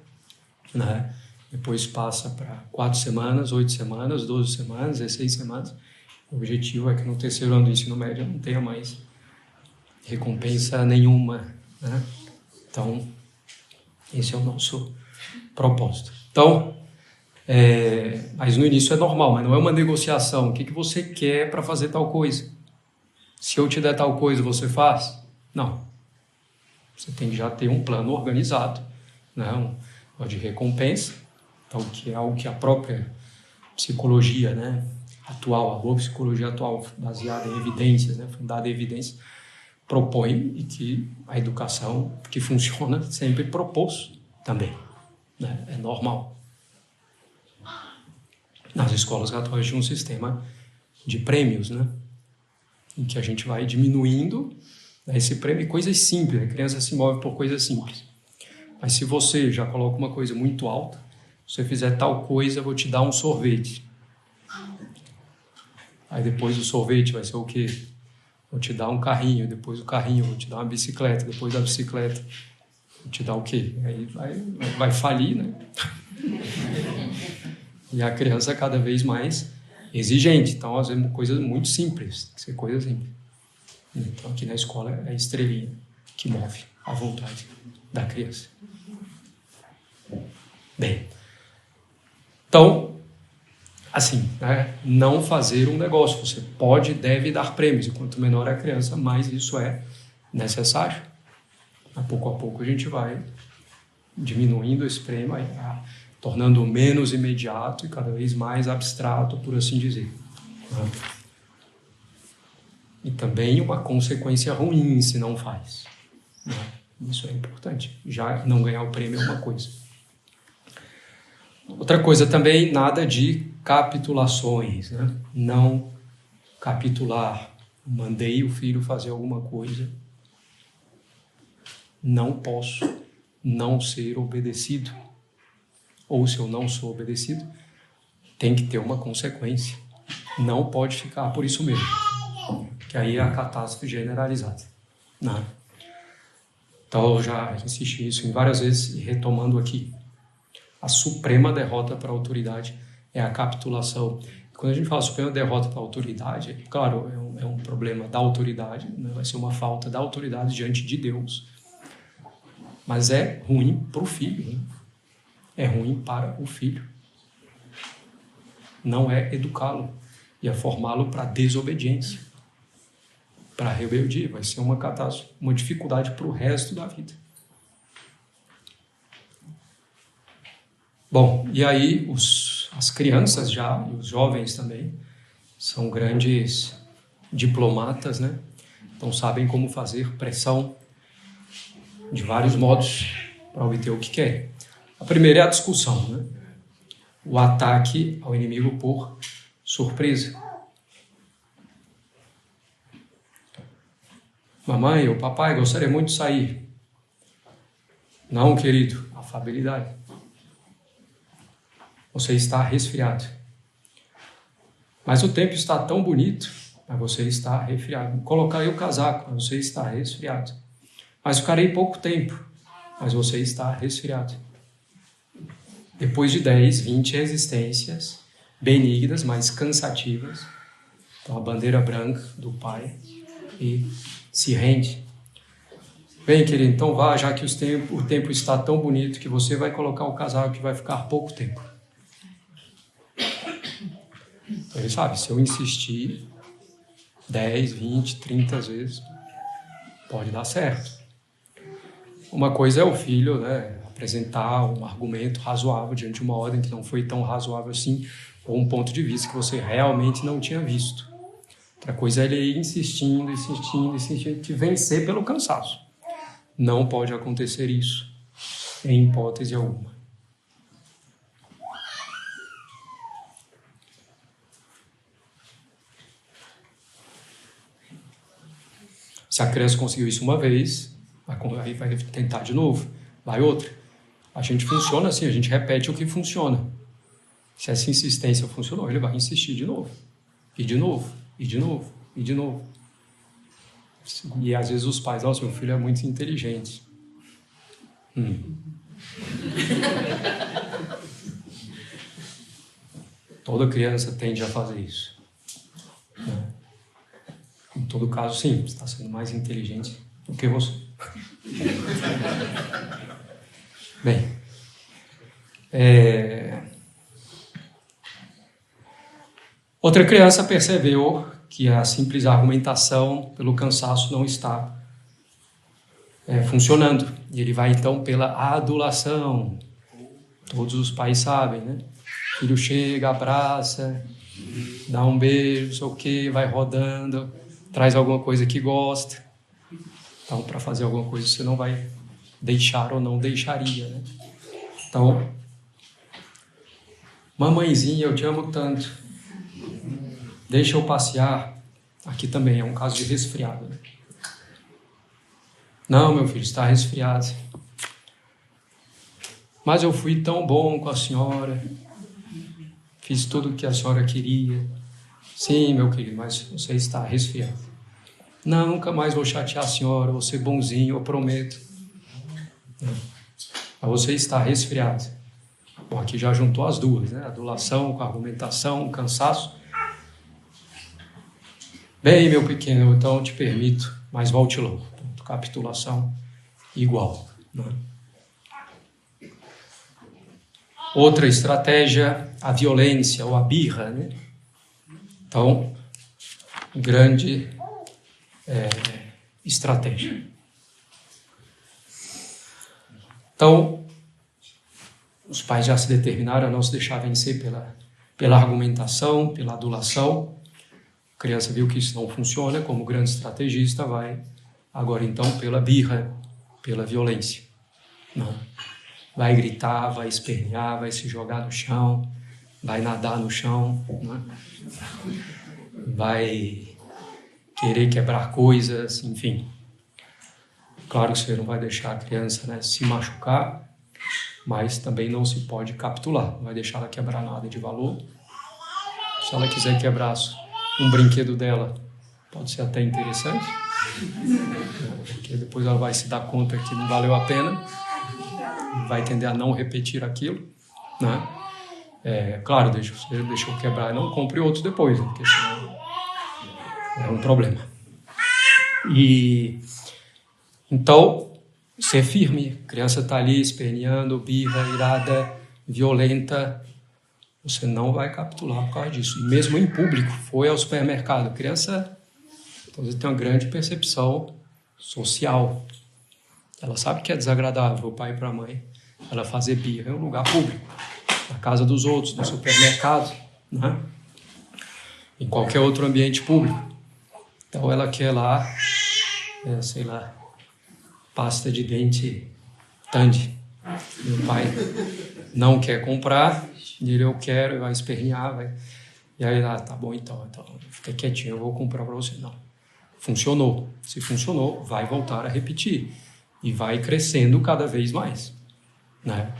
né? Depois passa para 4 semanas, 8 semanas, 12 semanas, 16 semanas. O objetivo é que no terceiro ano do ensino médio não tenha mais recompensa nenhuma, né? Então, esse é o nosso propósito. Então, mas no início é normal, mas não é uma negociação. O que você quer para fazer tal coisa? Se eu te der tal coisa, você faz? Não. Você tem que já ter um plano organizado, né, de recompensa, então, que é algo que a própria psicologia, né, atual, a boa psicologia atual, baseada em evidências, né, fundada em evidências, propõe, e que a educação que funciona sempre propôs também, né, é normal. Nas escolas católicas tinha um sistema de prêmios, né, em que a gente vai diminuindo esse prêmio, coisas simples, a criança se move por coisas simples. Mas se você já coloca uma coisa muito alta, se você fizer tal coisa, eu vou te dar um sorvete. Aí depois do sorvete vai ser o quê? Vou te dar um carrinho, depois do carrinho vou te dar uma bicicleta, depois da bicicleta Te dá o quê? Aí vai falir, né? E a criança cada vez mais exigente. Então, às vezes, coisas muito simples. Tem que ser coisa simples. Então, aqui na escola é a estrelinha que move a vontade da criança. Bem, então, assim, né, não fazer um negócio. Você pode e deve dar prêmios. E quanto menor a criança, mais isso é necessário. A pouco a gente vai diminuindo esse prêmio, tornando menos imediato e cada vez mais abstrato, por assim dizer. E também uma consequência ruim se não faz. Isso é importante. Já não ganhar o prêmio é uma coisa. Outra coisa também, nada de capitulações, né? Não capitular. Mandei o filho fazer alguma coisa. Não posso não ser obedecido. Ou se eu não sou obedecido, tem que ter uma consequência. Não pode ficar por isso mesmo. Que aí é a catástrofe generalizada. Não. Então eu já insisti isso em várias vezes e retomando aqui. A suprema derrota para a autoridade é a capitulação. Quando a gente fala suprema derrota para a autoridade, claro, é um problema da autoridade, né? Vai ser uma falta da autoridade diante de Deus. Mas é ruim para o filho, né? É ruim para o filho. Não é educá-lo e é formá-lo para a desobediência, para a rebeldia. Vai ser uma catástrofe, uma dificuldade para o resto da vida. Bom, e aí as crianças já, e os jovens também, são grandes diplomatas, né? Então sabem como fazer pressão de vários modos para obter o que querem. A primeira é a discussão, né? O ataque ao inimigo por surpresa. Mamãe ou papai, gostaria muito de sair. Não, querido, afabilidade. Você está resfriado. Mas o tempo está tão bonito, mas você está resfriado. Colocarei o casaco, mas você está resfriado. Mas ficarei pouco tempo, mas você está resfriado. Depois de 10, 20 resistências benignas, mas cansativas, então a bandeira branca do pai e se rende. Bem, querido, então vá, já que o tempo está tão bonito que você vai colocar o casaco que vai ficar pouco tempo. Então ele sabe, se eu insistir 10, 20, 30 vezes, pode dar certo. Uma coisa é o filho, né, apresentar um argumento razoável diante de uma ordem que não foi tão razoável assim, ou um ponto de vista que você realmente não tinha visto. Outra coisa é ele ir insistindo, te vencer pelo cansaço. Não pode acontecer isso, em hipótese alguma. Se a criança conseguiu isso uma vez, aí vai tentar de novo, vai outra. A gente funciona assim, a gente repete o que funciona. Se essa insistência funcionou, ele vai insistir de novo. E de novo, e de novo, e de novo. E às vezes os pais, nossa, meu filho é muito inteligente. Toda criança tende a fazer isso. Em todo caso, sim, você está sendo mais inteligente do que você. Bem, outra criança percebeu que a simples argumentação pelo cansaço não está funcionando. E ele vai então pela adulação. Todos os pais sabem, né? O filho chega, abraça, dá um beijo, não sei o quê, vai rodando, traz alguma coisa que gosta. Então, para fazer alguma coisa, você não vai deixar ou não deixaria, né? Então, mamãezinha, eu te amo tanto. Deixa eu passear. Aqui também é um caso de resfriado, né? Não, meu filho, está resfriado. Mas eu fui tão bom com a senhora. Fiz tudo o que a senhora queria. Sim, meu querido, mas você está resfriado. Não, nunca mais vou chatear a senhora, vou ser bonzinho, eu prometo. Mas você está resfriado. Bom, aqui já juntou as duas, né? Adulação com argumentação, cansaço. Bem, meu pequeno, então eu te permito, mas volte logo. Capitulação igual. Né? Outra estratégia, a violência ou a birra. Né? Então, grande estratégia. Então, os pais já se determinaram a não se deixar vencer pela argumentação, pela adulação. A criança viu que isso não funciona, como grande estrategista vai agora então pela birra, pela violência. Não. Vai gritar, vai espernear, vai se jogar no chão, vai nadar no chão, não. Vai querer quebrar coisas, enfim. Claro que você não vai deixar a criança, né, se machucar, mas também não se pode capitular, não vai deixar ela quebrar nada de valor. Se ela quiser quebrar um brinquedo dela, pode ser até interessante, porque depois ela vai se dar conta que não valeu a pena, vai tender a não repetir aquilo, né? Claro, você deixou quebrar e não compre outro depois, né? Porque senão é um problema. E então, ser firme, a criança está ali esperneando, birra, irada, violenta, você não vai capitular por causa disso. E mesmo em público, foi ao supermercado, a criança talvez tenha uma grande percepção social. Ela sabe que é desagradável o pai para a mãe ela fazer birra em um lugar público, na casa dos outros, no supermercado, né? Em qualquer outro ambiente público. Então ela quer lá, sei lá, pasta de dente Tandy. Meu pai não quer comprar, e eu quero, vai espernear, vai. E aí, tá bom, então fica quietinho, eu vou comprar para você. Não. Funcionou. Se funcionou, vai voltar a repetir. E vai crescendo cada vez mais. Né?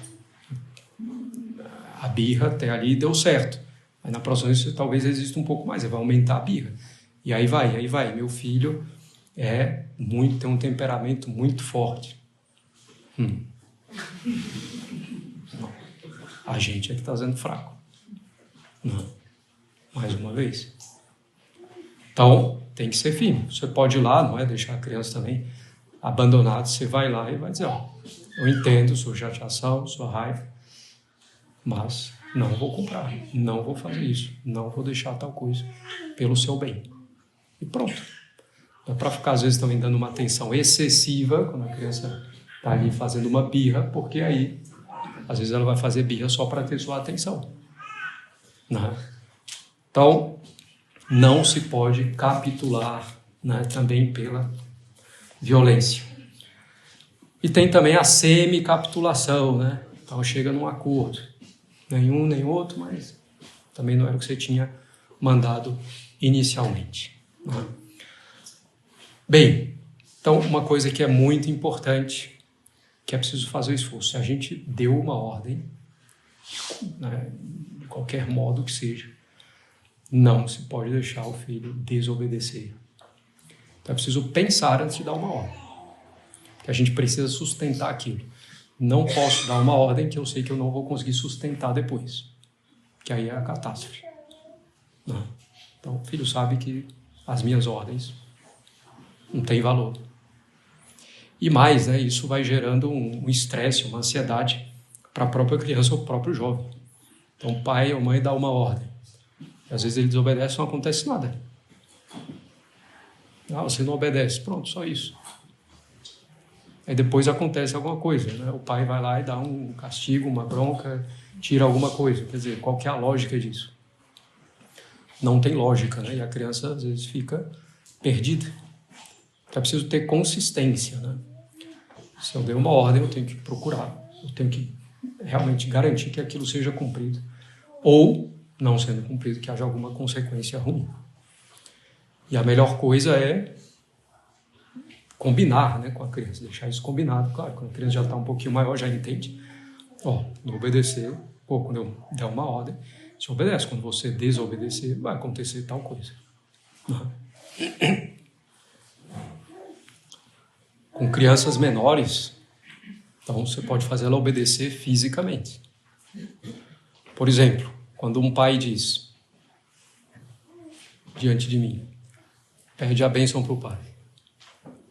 A birra até ali deu certo. Aí na próxima vez talvez exista um pouco mais, vai aumentar a birra. E aí vai. Meu filho tem um temperamento muito forte. A gente é que está sendo fraco. Não. Mais uma vez. Então, tem que ser firme. Você pode ir lá, não é deixar a criança também abandonada. Você vai lá e vai dizer, eu entendo sua chateação, sua raiva, mas não vou comprar, não vou fazer isso, não vou deixar tal coisa pelo seu bem. E pronto. Não é para ficar, às vezes, também dando uma atenção excessiva, quando a criança está ali fazendo uma birra, porque aí, às vezes, ela vai fazer birra só para ter sua atenção. Né? Então, não se pode capitular, né, também pela violência. E tem também a semi-capitulação, né? Então chega num acordo. Nenhum, nem outro, mas também não era o que você tinha mandado inicialmente. Né? Bem, então uma coisa que é muito importante, que é preciso fazer o esforço. Se a gente deu uma ordem, né, de qualquer modo que seja, não se pode deixar o filho desobedecer. Então é preciso pensar antes de dar uma ordem. Que a gente precisa sustentar aquilo. Não posso dar uma ordem que eu sei que eu não vou conseguir sustentar depois. Que aí é a catástrofe. Não. Então o filho sabe que as minhas ordens não têm valor. E mais, né, isso vai gerando um estresse, uma ansiedade para a própria criança ou para o próprio jovem. Então o pai ou mãe dá uma ordem. Às vezes ele desobedece e não acontece nada. Você não obedece. Pronto, só isso. Aí depois acontece alguma coisa, né? O pai vai lá e dá um castigo, uma bronca, tira alguma coisa. Quer dizer, qual que é a lógica disso? Não tem lógica, né? E a criança às vezes fica perdida. Então é preciso ter consistência, né? Se eu dei uma ordem, eu tenho que procurar. Eu tenho que realmente garantir que aquilo seja cumprido. Ou, não sendo cumprido, que haja alguma consequência ruim. E a melhor coisa é combinar, né, com a criança, deixar isso combinado. Claro, quando a criança já está um pouquinho maior, já entende. Não obedecer, quando eu der uma ordem, você obedece. Quando você desobedecer, vai acontecer tal coisa. Com crianças menores, Então, você pode fazer ela obedecer fisicamente. Por exemplo, quando um pai diz, diante de mim, pede a bênção para o pai,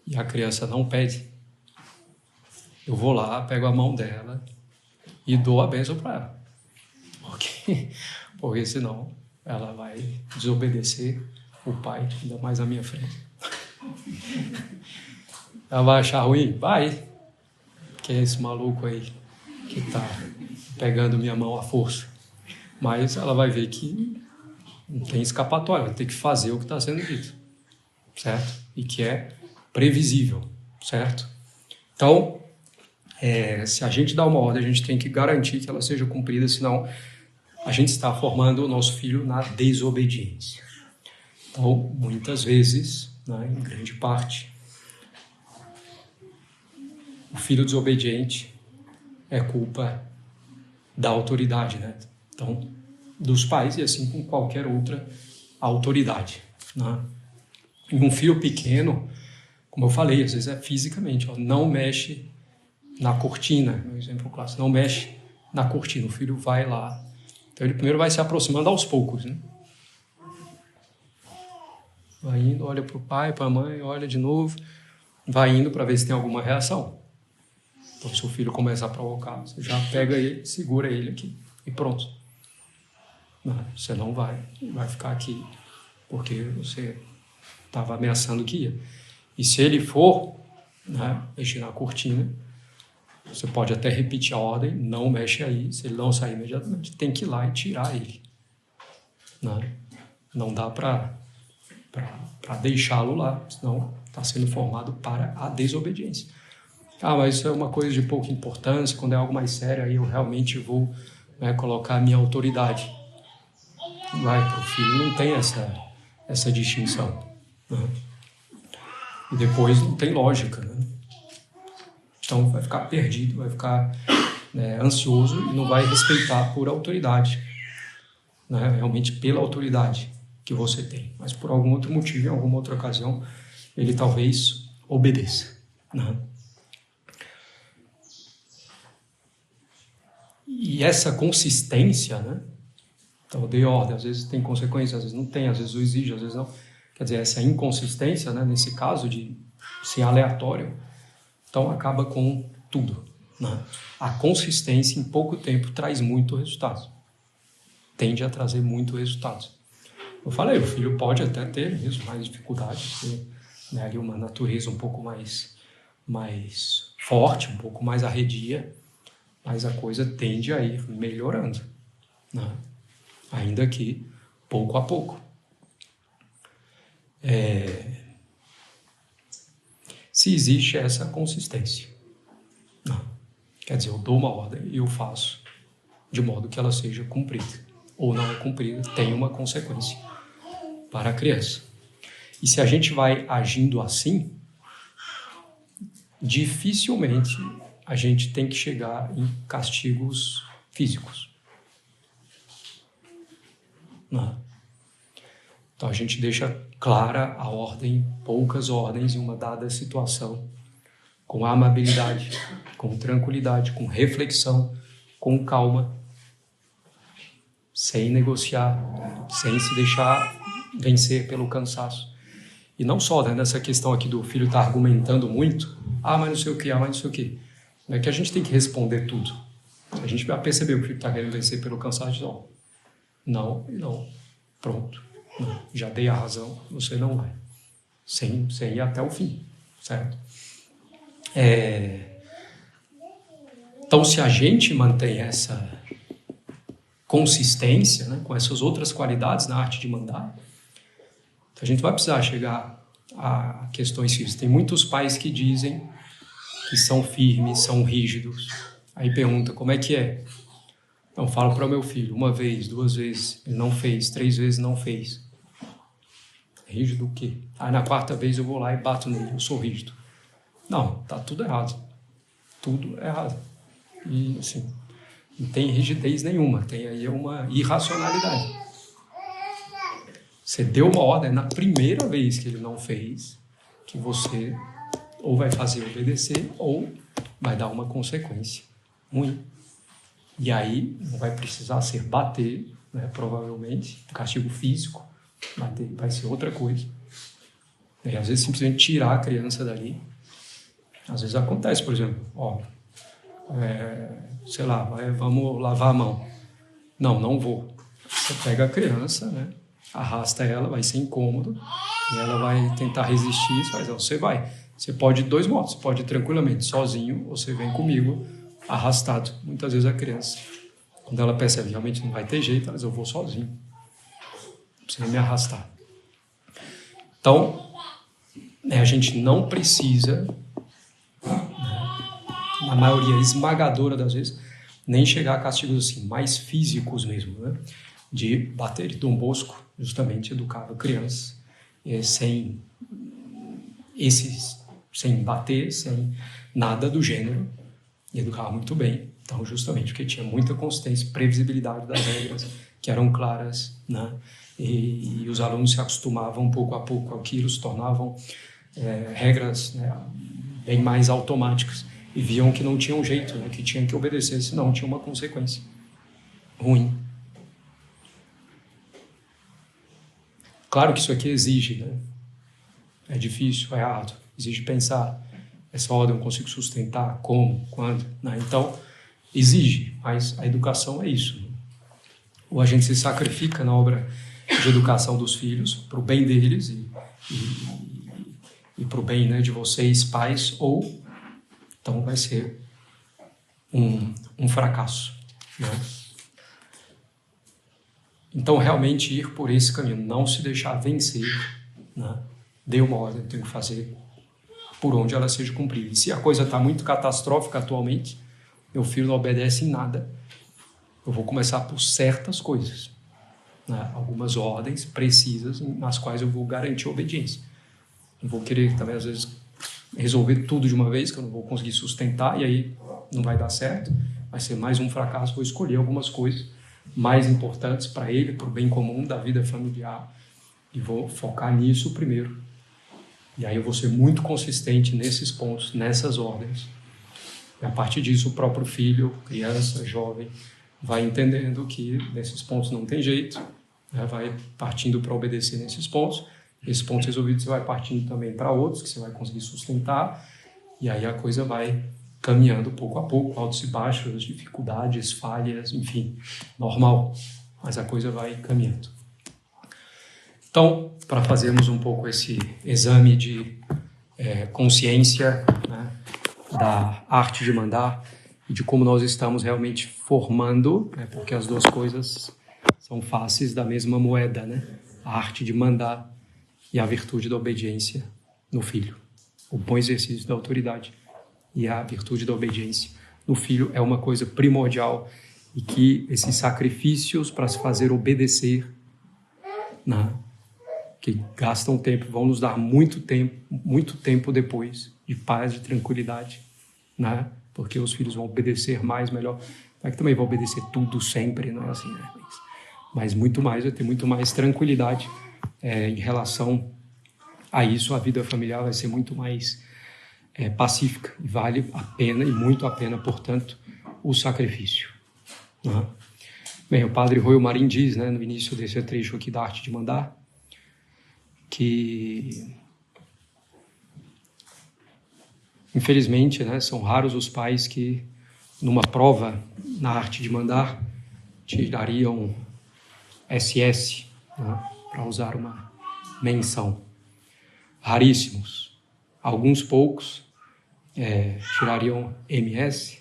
e a criança não pede, eu vou lá, pego a mão dela e dou a bênção para ela. Porque senão ela vai desobedecer o pai, ainda mais na minha frente. Ela vai achar ruim? Vai. Quem é esse maluco aí que está pegando minha mão à força? Mas ela vai ver que não tem escapatória, vai ter que fazer o que está sendo dito, certo? E que é previsível, certo? Então, se a gente dá uma ordem, a gente tem que garantir que ela seja cumprida, senão a gente está formando o nosso filho na desobediência. Então, muitas vezes, né, em grande parte, o filho desobediente é culpa da autoridade, né? Então, dos pais e assim com qualquer outra autoridade, né? E um filho pequeno, como eu falei, às vezes é fisicamente, não mexe na cortina, no exemplo clássico, não mexe na cortina, o filho vai lá. Então ele primeiro vai se aproximando aos poucos, né? Vai indo, olha para o pai, para a mãe, olha de novo, vai indo para ver se tem alguma reação. Então se o filho começa a provocar, você já pega ele, segura ele aqui e pronto. Não, você não vai ficar aqui porque você estava ameaçando que ia. E se ele for, né, mexer na cortina, você pode até repetir a ordem, não mexe aí, se ele não sair imediatamente, tem que ir lá e tirar ele. Não dá para deixá-lo lá, senão está sendo formado para a desobediência. Mas isso é uma coisa de pouca importância, quando é algo mais sério, aí eu realmente vou, né, colocar a minha autoridade. Vai para o filho, não tem essa distinção. Né? E depois não tem lógica, né? Então vai ficar perdido, vai ficar, né, ansioso e não vai respeitar por autoridade, né, realmente pela autoridade que você tem. Mas por algum outro motivo, em alguma outra ocasião, ele talvez obedeça. Né? E essa consistência, né? Então eu dei ordem, às vezes tem consequência, às vezes não tem, às vezes eu exijo, às vezes não. Quer dizer, essa inconsistência, né, nesse caso de ser aleatório, então acaba com tudo. Né? A consistência em pouco tempo traz muito resultado. Tende a trazer muito resultado. Eu falei, o filho pode até ter mesmo mais dificuldade, ter, né, ali uma natureza um pouco mais forte, um pouco mais arredia, mas a coisa tende a ir melhorando, né? Ainda que pouco a pouco. Se existe essa consistência. Não. Quer dizer, eu dou uma ordem e eu faço de modo que ela seja cumprida. Ou não é cumprida, tem uma consequência para a criança. E se a gente vai agindo assim, dificilmente a gente tem que chegar em castigos físicos. Não. Então a gente deixa clara a ordem, poucas ordens em uma dada situação, com amabilidade, com tranquilidade, com reflexão, com calma, sem negociar, sem se deixar vencer pelo cansaço. E não só, né, nessa questão aqui do filho estar argumentando muito, mas não sei o que, mas não sei o que. Não é que a gente tem que responder tudo. A gente vai perceber que o filho está querendo vencer pelo cansaço, não, pronto. Não, já dei a razão, você não vai. Sem ir até o fim, certo? Então, se a gente mantém essa consistência, né, com essas outras qualidades na arte de mandar, a gente vai precisar chegar a questões físicas. Tem muitos pais que dizem que são firmes, são rígidos. Aí pergunta, como é que é? Então, falo para o meu filho, 1 vez, 2 vezes, ele não fez, 3 vezes não fez. Rígido o quê? Na 4ª vez eu vou lá e bato nele, eu sou rígido. Não, tá tudo errado. Tudo errado. E, assim, não tem rigidez nenhuma, tem aí uma irracionalidade. Você deu uma ordem na primeira vez que ele não fez, que você ou vai fazer obedecer, ou vai dar uma consequência ruim. E aí não vai precisar ser bater, né, provavelmente, castigo físico, bater vai ser outra coisa. E às vezes simplesmente tirar a criança dali. Às vezes acontece, por exemplo, sei lá, vamos lavar a mão. Não vou. Você pega a criança, né, arrasta ela, vai ser incômodo, e ela vai tentar resistir, você vai. Você pode ir de dois modos, você pode ir tranquilamente, sozinho, ou você vem comigo, arrastado. Muitas vezes a criança, quando ela percebe que realmente não vai ter jeito, ela diz, eu vou sozinho, não precisa me arrastar. Então, a gente não precisa, na maioria esmagadora das vezes, nem chegar a castigos assim, mais físicos mesmo, né? De bater. E Dom Bosco justamente educava crianças sem bater, sem nada do gênero, e educava muito bem. Então, justamente porque tinha muita consistência, previsibilidade das regras, que eram claras, né? E os alunos se acostumavam pouco a pouco àquilo, se tornavam regras, né, bem mais automáticas, e viam que não tinha um jeito, né, que tinham que obedecer, senão tinha uma consequência ruim. Claro que isso aqui exige, né? É difícil, é árduo, exige pensar, essa ordem eu consigo sustentar, como, quando, né? Então, exige, mas a educação é isso, né? Ou a gente se sacrifica na obra de educação dos filhos, para o bem deles e para o bem, né, de vocês, pais, ou então vai ser um fracasso, né? Então, realmente ir por esse caminho, não se deixar vencer, né? Dê uma ordem, eu tenho que fazer por onde ela seja cumprida. E se a coisa está muito catastrófica atualmente, meu filho não obedece em nada, eu vou começar por certas coisas, né? Algumas ordens precisas nas quais eu vou garantir a obediência. Não vou querer também, às vezes, resolver tudo de uma vez, que eu não vou conseguir sustentar, e aí não vai dar certo, vai ser mais um fracasso. Vou escolher algumas coisas mais importantes para ele, para o bem comum da vida familiar, e vou focar nisso primeiro. E aí eu vou ser muito consistente nesses pontos, nessas ordens. E a partir disso, o próprio filho, criança, jovem, vai entendendo que nesses pontos não tem jeito, né? Vai partindo para obedecer nesses pontos. Esses pontos resolvidos, você vai partindo também para outros, que você vai conseguir sustentar, e aí a coisa vai caminhando pouco a pouco, altos e baixos, dificuldades, falhas, enfim, normal, mas a coisa vai caminhando. Então, para fazermos um pouco esse exame de consciência, né, da arte de mandar e de como nós estamos realmente formando, né, porque as duas coisas são faces da mesma moeda, né? A arte de mandar e a virtude da obediência no filho. O bom exercício da autoridade e a virtude da obediência no filho é uma coisa primordial, e que esses sacrifícios para se fazer obedecer, né, que gastam tempo, vão nos dar muito tempo depois de paz, de tranquilidade, né? Porque os filhos vão obedecer mais, melhor. Não é que também vão obedecer tudo sempre, não é assim, né? Mas muito mais, vai ter muito mais tranquilidade em relação a isso. A vida familiar vai ser muito mais pacífica, e vale a pena, e muito a pena, portanto, o sacrifício, né? Bem, o padre Royo Marim diz, né, no início desse trecho aqui da arte de mandar, que infelizmente, né, são raros os pais que numa prova na arte de mandar tirariam SS, né, para usar uma menção. Raríssimos. Alguns poucos tirariam MS,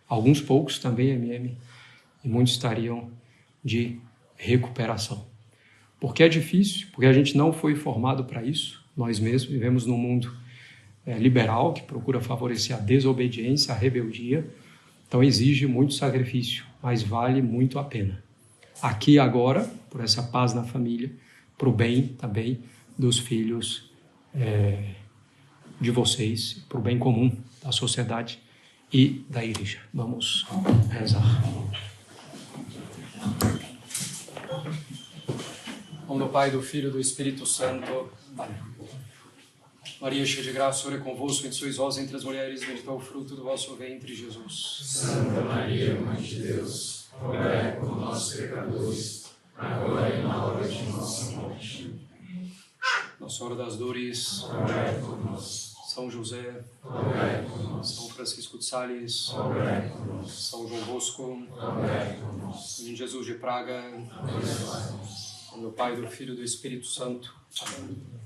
alguns poucos também MM, e muitos estariam de recuperação. Porque é difícil, porque a gente não foi formado para isso. Nós mesmos vivemos num mundo liberal, que procura favorecer a desobediência, a rebeldia. Então exige muito sacrifício, mas vale muito a pena. Aqui e agora, por essa paz na família, para o bem também dos filhos de vocês, para o bem comum da sociedade e da igreja. Vamos rezar. Em nome do Pai, do Filho e do Espírito Santo. Amém. Maria, cheia de graça, o Senhor é convosco, bendita sois vós entre as mulheres, bendito é o fruto do vosso ventre, Jesus. Santa Maria, Mãe de Deus, rogai por nós, pecadores, agora e na hora de nossa morte. Nossa Senhora das Dores, rogai por nós. São José, rogai por nós. São Francisco de Sales, rogai por nós. São João Bosco, rogai por nós. em Jesus de Praga, em nome do Pai, do Filho e do Espírito Santo. Amém.